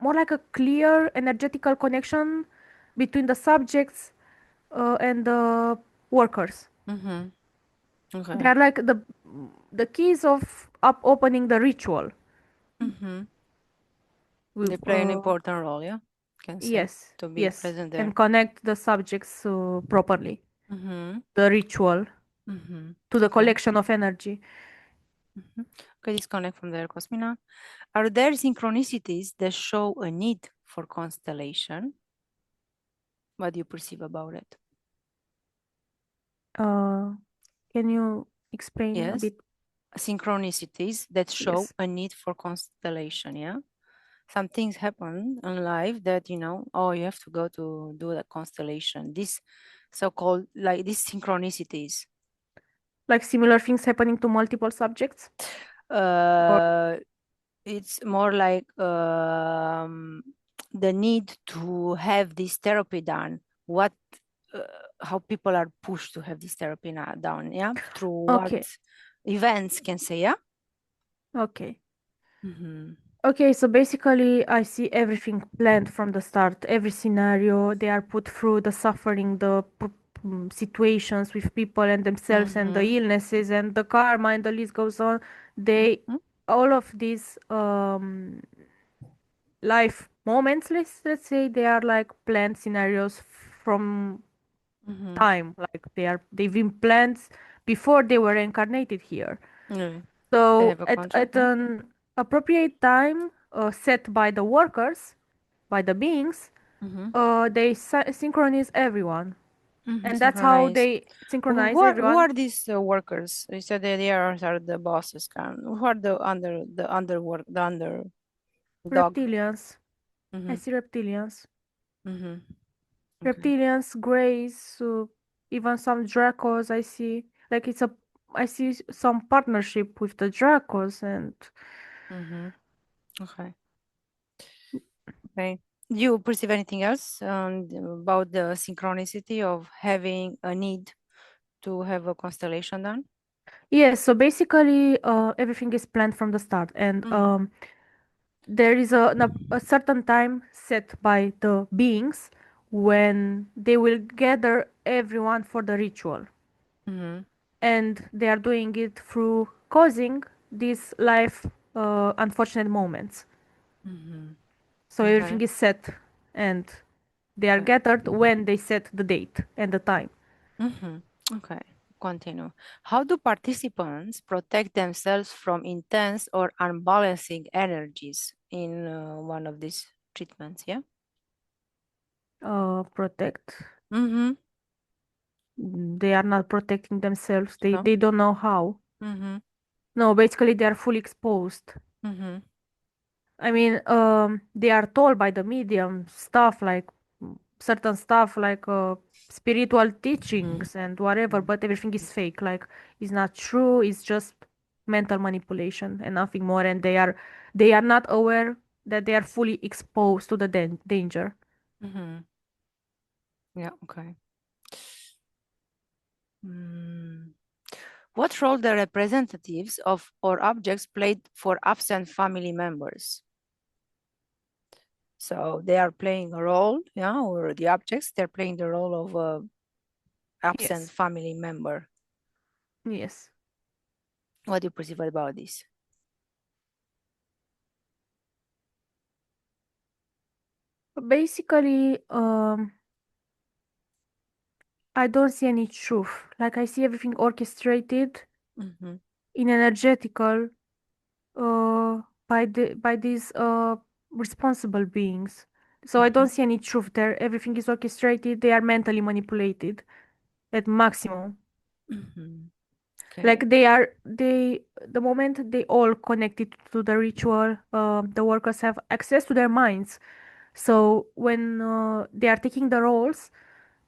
more like a clear energetical connection between the subjects and the workers. Mm-hmm. They Okay. are like the keys of up opening the ritual Mm-hmm. with They play an important role, yeah, can say, yes, to be yes, present there. and connect the subjects properly, Mm-hmm. the ritual Mm-hmm. to the Okay. collection of energy. Mm-hmm. Okay, disconnect from there, Cosmina. Are there synchronicities that show a need for constellation? What do you perceive about it? uh can you explain a Yes, bit? synchronicities that show Yes, a need for constellation. Yeah, some things happen in life that oh, you have to go to do the constellation. This so-called like these synchronicities. like similar things happening to multiple subjects, or Uh, it's more like the need to have this therapy done. What, uh, how people are pushed to have this therapy done, yeah, through what okay, events can say, yeah. okay. Mm-hmm. Okay, so basically, I see everything planned from the start. Every scenario, they are put through the suffering, the situations with people and themselves, and the Mm-hmm. illnesses, and the karma, and the list goes on. They, Mm-hmm. all of these life moments, let's say, they are like planned scenarios from Mm-hmm. time. Like they've been planned before they were incarnated here. Yeah. They So have a at contract, yeah. an appropriate time set by the workers, by the beings, Mm-hmm. they synchronize everyone, Mm-hmm. and that's how Synchronize. they Who, synchronize who are who everyone. are these workers? You said that they are the bosses. Who are the under work the under dog? Reptilians. I Mm-hmm. see reptilians. Mm-hmm. Okay. Reptilians, greys, even some Dracos. I see. Like it's a. I see some partnership with the Dracos, and Mm-hmm. Okay. Okay. Do you perceive anything else about the synchronicity of having a need to have a constellation done? yes. So basically, everything is planned from the start, and Mm. there is a certain time set by the beings when they will gather everyone for the ritual. Mm-hmm. And they are doing it through causing these life unfortunate moments. Mm-hmm. So Okay. everything is set and they are Okay. gathered when they set the date and the time. Mm-hmm. Okay. Continue. How do participants protect themselves from intense or unbalancing energies in one of these treatments? Yeah. Protect. Mm-hmm. They are not protecting themselves. They No. they don't know how. Mm-hmm. No, basically they are fully exposed. Mm-hmm. I mean, they are told by the medium stuff like certain stuff like spiritual teachings and whatever, but everything is fake. Like, it's not true. It's just mental manipulation and nothing more. And they are not aware that they are fully exposed to the danger. Mm-hmm. Yeah. Okay. Mm. What role the representatives of or objects played for absent family members? So they are playing a role, yeah, or the objects, they're playing the role of a absent Yes. family member. Yes. What do you perceive about this? Basically, I don't see any truth. Like, I see everything orchestrated Mm-hmm. in energetical uh, by these responsible beings. So I Mm-hmm. don't see any truth there. Everything is orchestrated. They are mentally manipulated at maximum. Mm-hmm. Okay. Like, the moment they all connected to the ritual, the workers have access to their minds. So when they are taking the roles,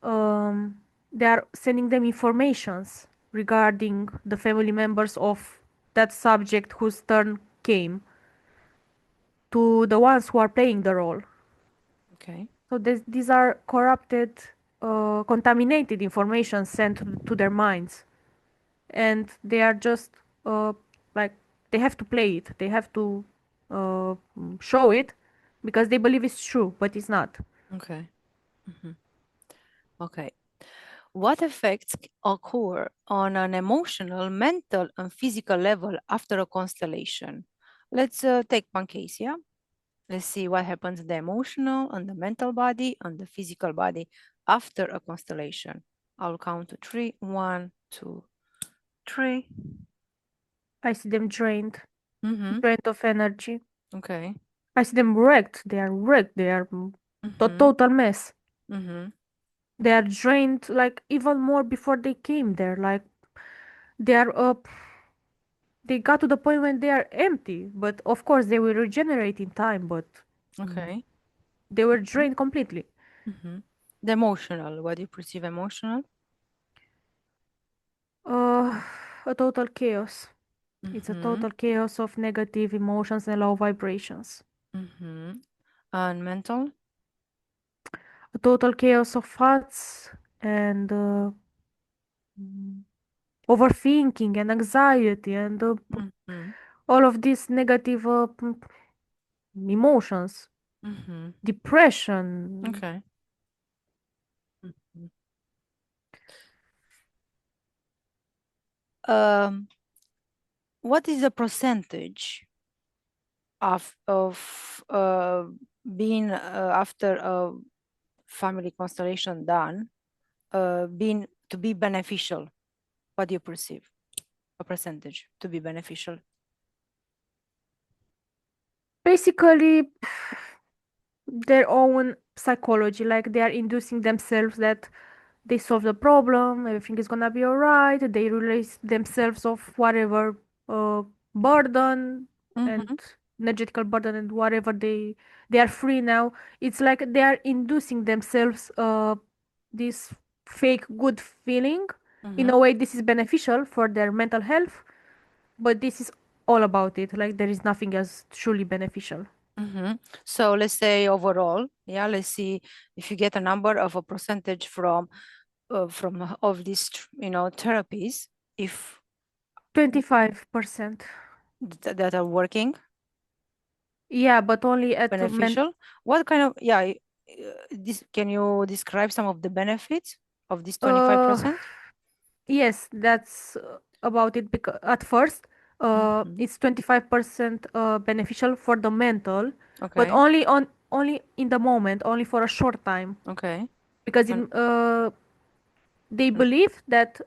um, they are sending them informations regarding the family members of that subject whose turn came to the ones who are playing the role. Okay. So these are corrupted, contaminated information sent to their minds, and they are just like they have to play it. They have to show it because they believe it's true, but it's not. Okay. Mm-hmm. Okay. What effects occur on an emotional, mental, and physical level after a constellation? Let's take one case, yeah? Let's see what happens in the emotional, and the mental body, and the physical body after a constellation. I'll count to three. One, two, three. I see them drained, Mm-hmm. drained of energy. Okay. I see them wrecked. They are wrecked. They are a Mm-hmm. total mess. Mm-hmm. They are drained like even more before they came there. Like, they are they got to the point when they are empty, but of course they will regenerate in time, but Okay. they were drained completely. Mm-hmm. The emotional. What do you perceive emotional? uh a total chaos. It's a Mm-hmm. total chaos of negative emotions and low vibrations. Mm-hmm. And mental? A total chaos of thoughts and mm, overthinking and anxiety and Mm-hmm. all of these negative emotions, Mm-hmm. depression. Okay. Mm-hmm. Um, what is the percentage of being after a family constellation done being to be beneficial? What do you perceive? A percentage to be beneficial? Basically, their own psychology, like they are inducing themselves that they solve the problem, everything is gonna be alright, they release themselves of whatever burden and Mm-hmm. energetical burden and whatever they are free now. It's like they are inducing themselves this fake good feeling. In Mm-hmm. a way, this is beneficial for their mental health, but this is all about it. Like, there is nothing else truly beneficial. Mm-hmm. So let's say overall, yeah, let's see if you get a number of a percentage from of these therapies, if 25%. that are working Yeah, but only at beneficial. What kind of, yeah, this, can you describe some of the benefits of this Uh, 25%? yes, that's about it. Because at first, Hmm. it's 25% beneficial for the mental, but Okay. only in the moment, only for a short time, Okay. because And they believe that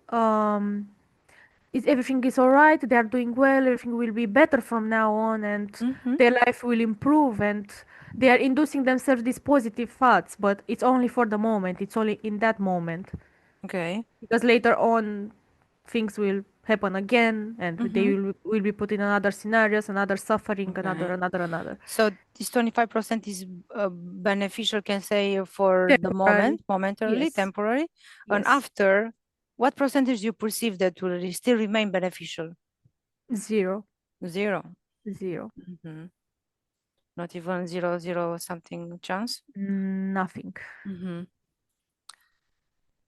is everything is all right, they are doing well, everything will be better from now on, and mm-hmm. their life will improve, and they are inducing themselves these positive thoughts, but it's only for the moment, it's only in that moment, Okay. because later on things will happen again, and they Mm-hmm. will be put in another scenarios, another suffering, Okay. another. So this 25% is beneficial, can say, for the Temporary. moment, momentarily, Yes. temporary, and Yes. after, what percentage you perceive that will still remain beneficial? Zero. Zero. Zero. Hmm. Not even zero, zero something chance. Nothing. Hmm.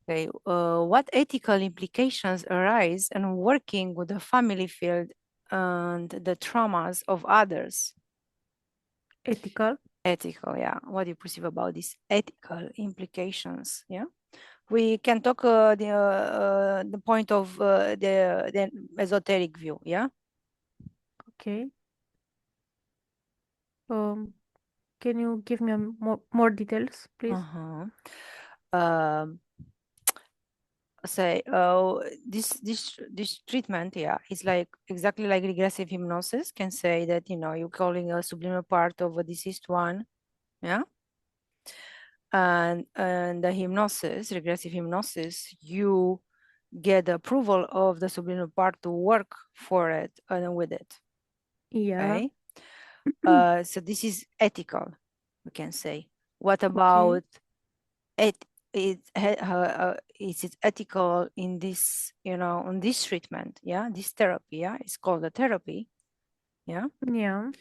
Okay. What ethical implications arise in working with the family field and the traumas of others? Ethical. Ethical, yeah. What do you perceive about these ethical implications? Yeah. We can talk the point of the esoteric view, yeah. Okay. um can you give me more details, please? Uh-huh. Um, say this treatment, yeah, it's like exactly like regressive hypnosis. Can say that, you're calling a subliminal part of a deceased one, yeah. And the hypnosis, regressive hypnosis, you get the approval of the subliminal part to work for it and with it. Yeah. Okay. So this is ethical, we can say. What Okay. about it? Is it ethical in this, on this treatment? Yeah, this therapy. Yeah, it's called a therapy. Yeah. Yeah.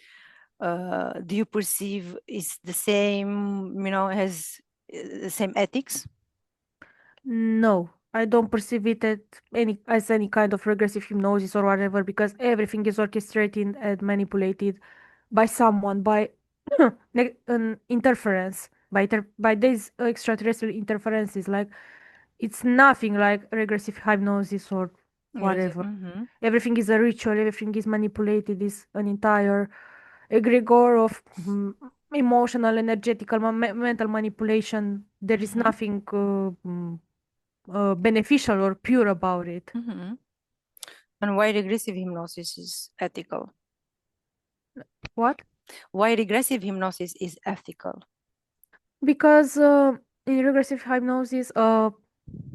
Do you perceive is the same? Has the same ethics? No, I don't perceive it as any kind of regressive hypnosis or whatever, because everything is orchestrated and manipulated by someone, by an interference, by these extraterrestrial interferences. Like, it's nothing like regressive hypnosis or whatever. Mm-hmm. Everything is a ritual, everything is manipulated, is an entire egregore of emotional, energetical, mental manipulation. There is Mm-hmm. nothing beneficial or pure about it. Mm-hmm. And why regressive hypnosis is ethical? What? Why regressive hypnosis is ethical? Because in regressive hypnosis,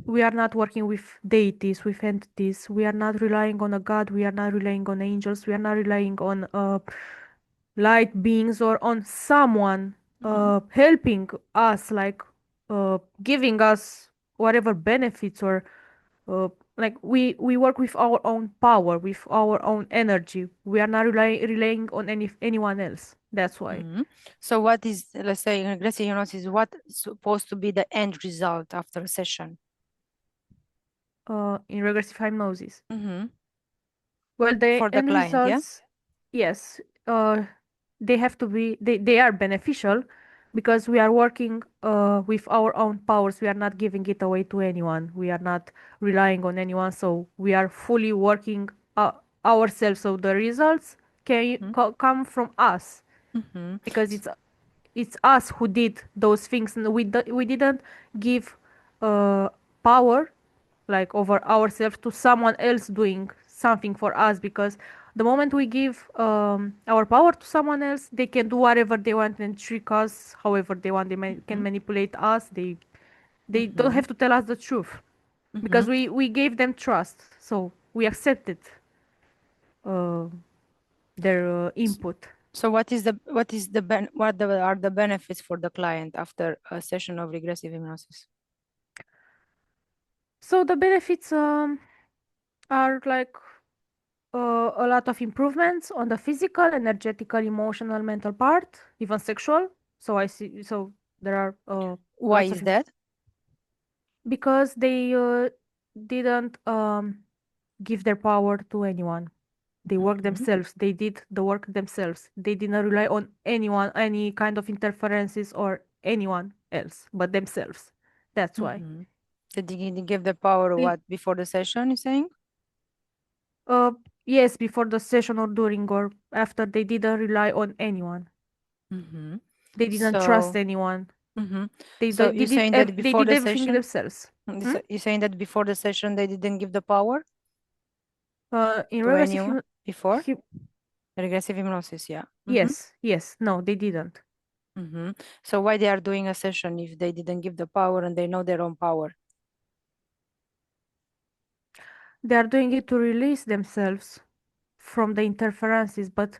we are not working with deities, with entities. We are not relying on a god. We are not relying on angels. We are not relying on light beings or on someone Mm-hmm. helping us, like giving us whatever benefits, or like we work with our own power, with our own energy. We are not relying on anyone else. That's why. Mhm. So what is, let's say, in regressive hypnosis, what supposed to be the end result after a session? In regressive hypnosis, Hmm. well, the For the end client, yeah? results, yes, they have to be, they are beneficial, because we are working with our own powers. We are not giving it away to anyone. We are not relying on anyone. So we are fully working ourselves. So the results come from us, Mm-hmm. because it's us who did those things, and we didn't give uh, power, like, over ourselves to someone else doing something for us, because the moment we give our power to someone else, they can do whatever they want and trick us however they want. They can Mm-hmm. manipulate us. They don't Mm-hmm. have to tell us the truth, Mm-hmm. because we gave them trust, so we accepted uh, their input. So what are the benefits for the client after a session of regressive hypnosis? So the benefits are like a lot of improvements on the physical, energetical, emotional, mental part, even sexual. So I see. So there are Why lots is of that? because they didn't give their power to anyone. They work Mm-hmm. themselves. They did the work themselves. They did not rely on anyone, any kind of interferences or anyone. else but themselves. That's why. Mm-hmm. Did you give the power It, what before the session, you're saying? uh, yes, before the session or during or after, they didn't rely on anyone. Mm-hmm. They didn't trust So, anyone. mm-hmm. They So they you're did saying that they before did the everything session, themselves. mm, Hmm? you're saying that before the session they didn't give the power In to regressive anyone before hy- regressive hypnosis, yeah. Mm-hmm. yes, no, they didn't. Mm-hmm. So why they are doing a session if they didn't give the power and they know their own power? They are doing it to release themselves from the interferences, but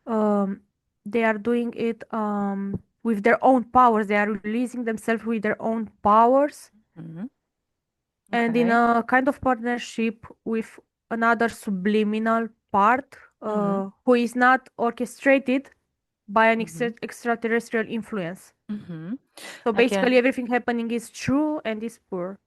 um, they are doing it with their own powers. They are releasing themselves with their own powers Mm-hmm. and in Okay. a kind of partnership with another subliminal part Mm-hmm. who is not orchestrated by an Mm-hmm. extraterrestrial influence. Mm-hmm. So I can basically, everything happening is true and is pure.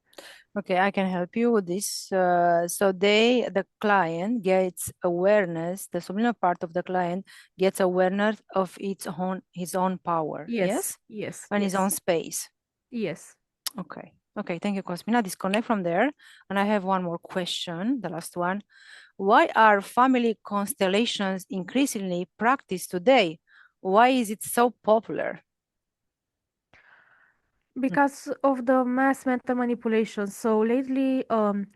Okay, I can help you with this. So the client gets awareness, the subliminal part of the client gets awareness of his own power, Yes, yes, yes, and his own yes, space. yes. Okay, okay, thank you, Cosmina. Disconnect from there, and I have one more question, the last one. Why are family constellations increasingly practiced today? Why is it so popular? Because of the mass mental manipulation. So lately,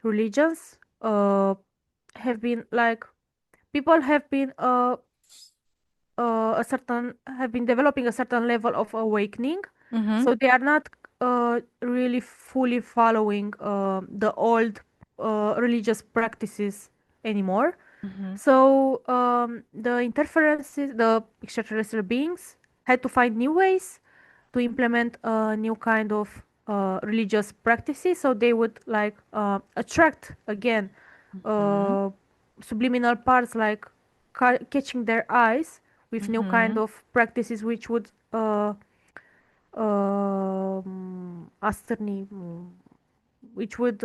religions have been like people have been a certain have been developing a certain level of awakening, Mm-hmm, so they are not really fully following the old religious practices anymore. mm-hmm, So the interferences, the extraterrestrial beings had to find new ways to implement a new kind of religious practices, so they would like attract again mm-hmm, uh, subliminal parts, like catching their eyes with new kind mm-hmm, of practices which would astărni, which would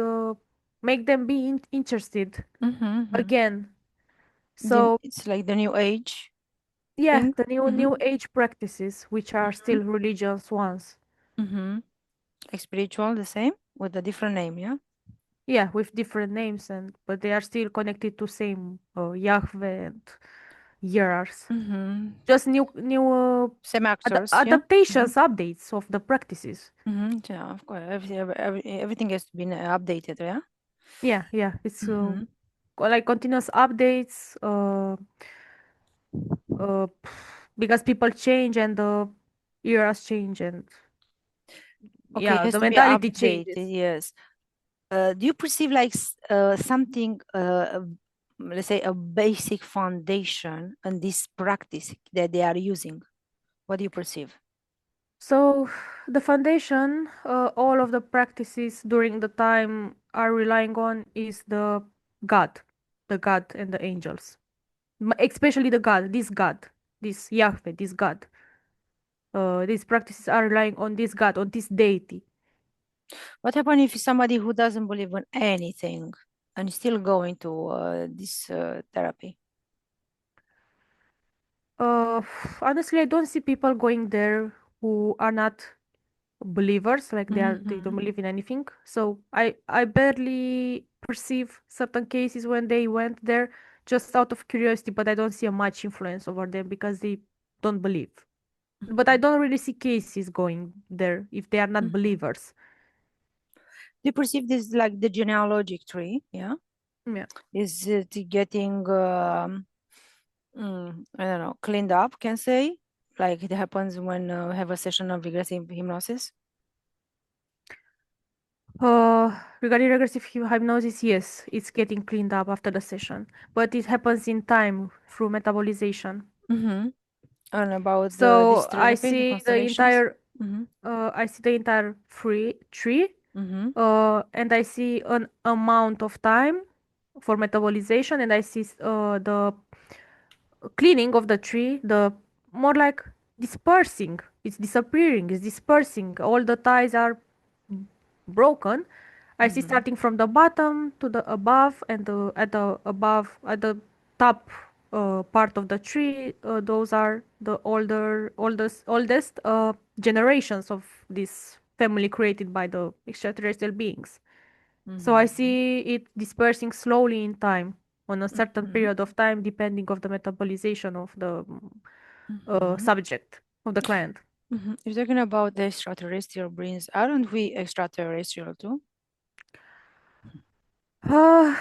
make them be interested mm-hmm. again. So It's like the new age yeah, thing. the Mm-hmm. new age practices, which are Mm-hmm. still religious ones. Mm-hmm. Like spiritual, the same with a different name, yeah. Yeah, with different names, and but they are still connected to same Yahweh and years. Mm-hmm. Just new Same actors, yeah. Mm-hmm. adaptations, updates of the practices. Mm-hmm. Yeah, of course. Everything has to be updated, yeah. Yeah, yeah, it's Mm-hmm. like continuous updates. Uh, because people change and the eras change, and Okay, it yeah, has the to be mentality updated, changes. yes. Do you perceive like something, let's say, a basic foundation in this practice that they are using? What do you perceive? So the foundation, all of the practices during the time are relying on is God, the God and the angels, especially the God, this Yahweh, this God. These practices are relying on this God, on this deity. What happens if somebody who doesn't believe in anything and is still going to this therapy? Uh, Honestly, I don't see people going there who are not believers, like they Mm-hmm. don't believe in anything. So I barely perceive certain cases when they went there just out of curiosity, but I don't see a much influence over them because they don't believe. But I don't really see cases going there if they are not Mm-hmm. believers. Do you perceive this like the genealogic tree? Yeah, Yeah. is it getting I don't know, cleaned up? Can say like it happens when we have a session of regressive hypnosis. Regarding regressive hypnosis, yes, it's getting cleaned up after the session, but it happens in time through metabolization. Mm-hmm. And about this So therapy, the constellations. Mm-hmm. I see the entire free tree, Mm-hmm. and I see an amount of time for metabolization, and I see the cleaning of the tree, the more like dispersing. It's disappearing. It's dispersing. All the ties are broken. I see Mm-hmm. starting from the bottom to the above, and at the above at the top part of the tree. Those are the oldest generations of this family created by the extraterrestrial beings. So I Mm-hmm. see it dispersing slowly in time on a certain Mm-hmm. period of time, depending of the metabolization of the Mm-hmm. subject of the client. Mm-hmm. You're talking about the extraterrestrial beings. Aren't we extraterrestrial too? Uh,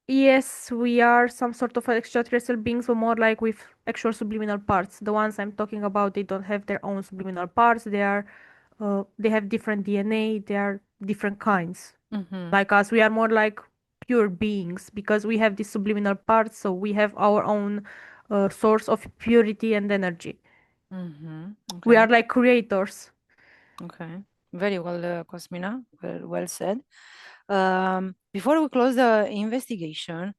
yes, we are some sort of extraterrestrial beings, but more like with actual subliminal parts. The ones I'm talking about, they don't have their own subliminal parts. They have different DNA. They are different kinds. Mm-hmm. Like us, we are more like pure beings because we have these subliminal parts, so we have our own source of purity and energy. Mm-hmm. We Okay. are like creators. Okay. Very well, Cosmina. Well said. Before we close the investigation,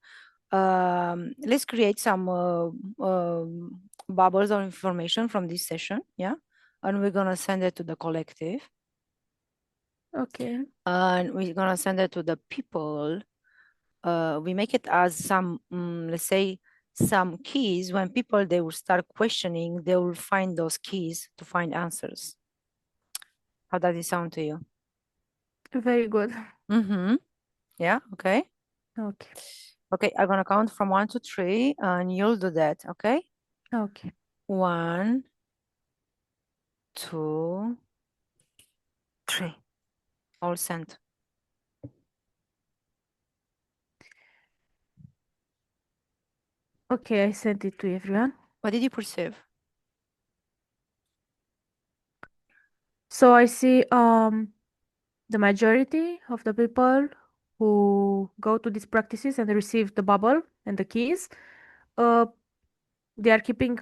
let's create some bubbles of information from this session. Yeah. And we're going to send it to the collective. Okay. And we're going to send it to the people. We make it as some, let's say, some keys. When people, they will start questioning, they will find those keys to find answers. How does it sound to you? Very good. Mm-hmm. Yeah. Okay. Okay. Okay. I'm going to count from 1 to 3 and you'll do that. Okay. Okay. 1, 2, 3. All sent. Okay, I sent it to everyone. What did you perceive? So I see the majority of the people who go to these practices and receive the bubble and the keys, uh, they are keeping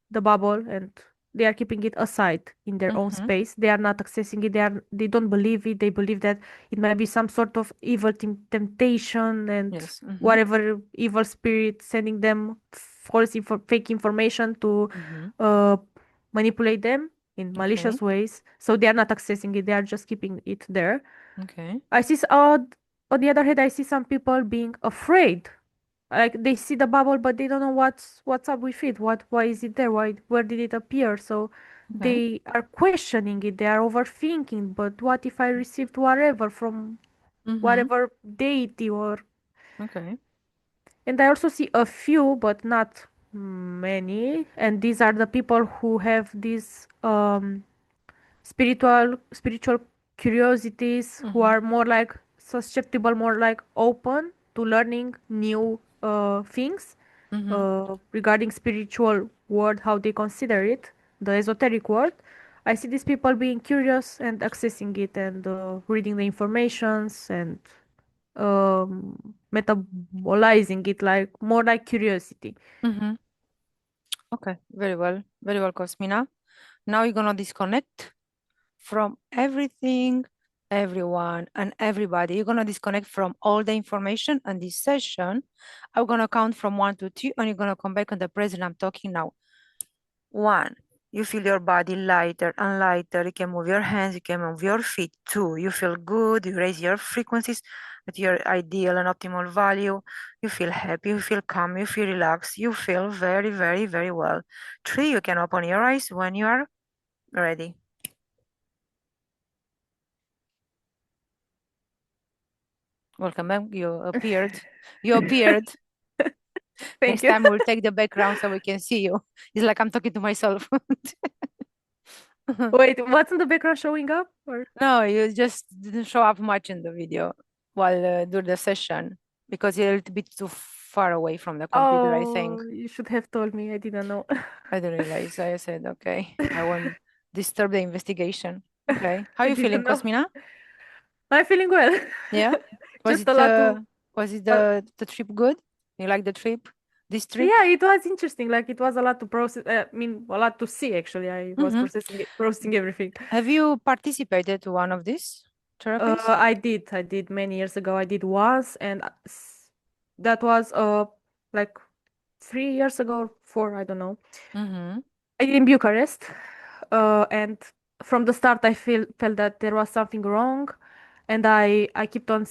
the bubble and they are keeping it aside in their own Mm-hmm. space. They are not accessing it. They don't believe it. They believe that it might be some sort of evil temptation and Yes. Mm-hmm. whatever evil spirit sending them fake information to Mm-hmm. uh, manipulate them in Okay. malicious ways. So they are not accessing it. They are just keeping it there. Okay. I see. On the other hand, I see some people being afraid, like they see the bubble but they don't know what's up with it, why is it there, where did it appear, so Okay. they are questioning it, they are overthinking, but what if I received whatever from Mm-hmm. whatever deity or. Okay. And I also see a few but not many, and these are the people who have these spiritual curiosities, who Mm-hmm. are more like susceptible, more like open to learning new things Mm-hmm. regarding spiritual world, how they consider it, the esoteric world. I see these people being curious and accessing it and reading the informations and metabolizing it, like more like curiosity. Mm-hmm. Okay. Very well. Very well, Cosmina. Now you're gonna disconnect from everything, everyone, and everybody. You're gonna disconnect from all the information and this session. I'm gonna count from 1 to 2, and you're gonna come back on the present. I'm talking now. 1, you feel your body lighter and lighter. You can move your hands, you can move your feet. 2, you feel good. You raise your frequencies at your ideal and optimal value. You feel happy, you feel calm, you feel relaxed. You feel very, very, very well. 3, you can open your eyes when you are ready. Welcome back. You appeared. You appeared. Thank Next you. time we'll take the background so we can see you. It's like I'm talking to myself. Wait, what's in the background showing up or. No, you just didn't show up much in the video while doing the session because you're a little bit too far away from the computer, I think. Oh, you should have told me. I didn't know. I didn't realize. I said, okay, I won't disturb the investigation. Okay. How I you feeling, didn't know. Cosmina? I'm feeling well. Yeah? Was Just a it lot to. Uh, the trip good? You like the trip? This trip? yeah, it was interesting. Like it was a lot to process. I mean, a lot to see. Actually, I was Mm-hmm. processing everything. Have you participated to one of these therapies? I did. I did many years ago. I did once, and that was like 3 years ago, or four. I don't know. Mm-hmm. I did in Bucharest, and from the start, I felt that there was something wrong, and I kept on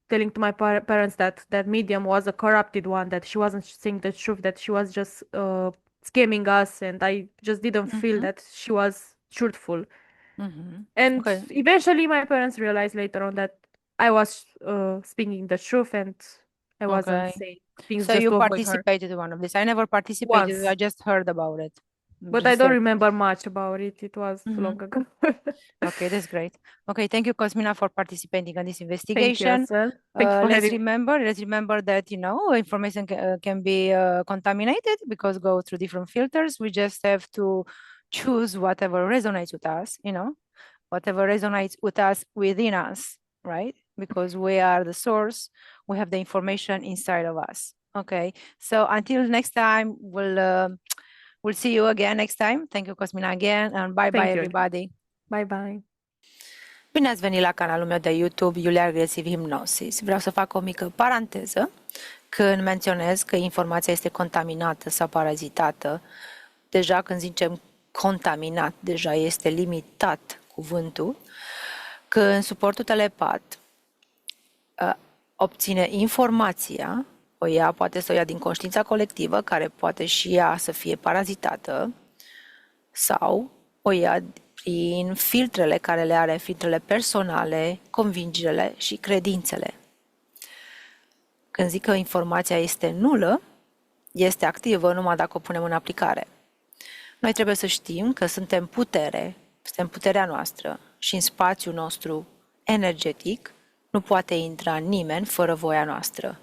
telling to my parents that that medium was a corrupted one, that she wasn't saying the truth, that she was just scamming us, and I just didn't feel Mm-hmm. that she was truthful. Mm-hmm. And Okay. eventually my parents realized later on that I was speaking the truth, and I wasn't Okay. saying things So just you to avoid her. participated in one of this. I never participated. I Once, just heard about it. but I Just don't said. remember much about it. It was Mm-hmm. long ago. Okay, that's great. Okay, thank you, Cosmina, for participating in this Thank you investigation. as well. Thank you for Let's having me. remember, that information can be contaminated because go through different filters. We just have to choose whatever resonates with us. Whatever resonates with us within us, right? Because we are the source. We have the information inside of us. Okay. So until next time, we'll see you again next time. Thank you, Cosmina, again, and bye bye, Thank you again. everybody. Bye bye. Bine ați venit la canalul meu de YouTube, Iulia Regressive Hypnosis. Vreau să fac o mică paranteză când menționez că informația este contaminată sau parazitată. Deja când zicem contaminat, deja este limitat cuvântul, că în suportul telepat obține informația, poate să o ia din conștiința colectivă, care poate și ea să fie parazitată, sau o ia prin filtrele care le are, filtrele personale, convingerile și credințele. Când zic că informația este nulă, este activă numai dacă o punem în aplicare. Noi trebuie să știm că suntem puterea noastră și în spațiul nostru energetic nu poate intra nimeni fără voia noastră.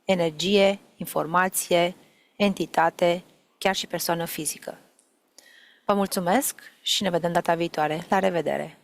Energie, informație, entitate, chiar și persoană fizică. Vă mulțumesc și ne vedem data viitoare. La revedere!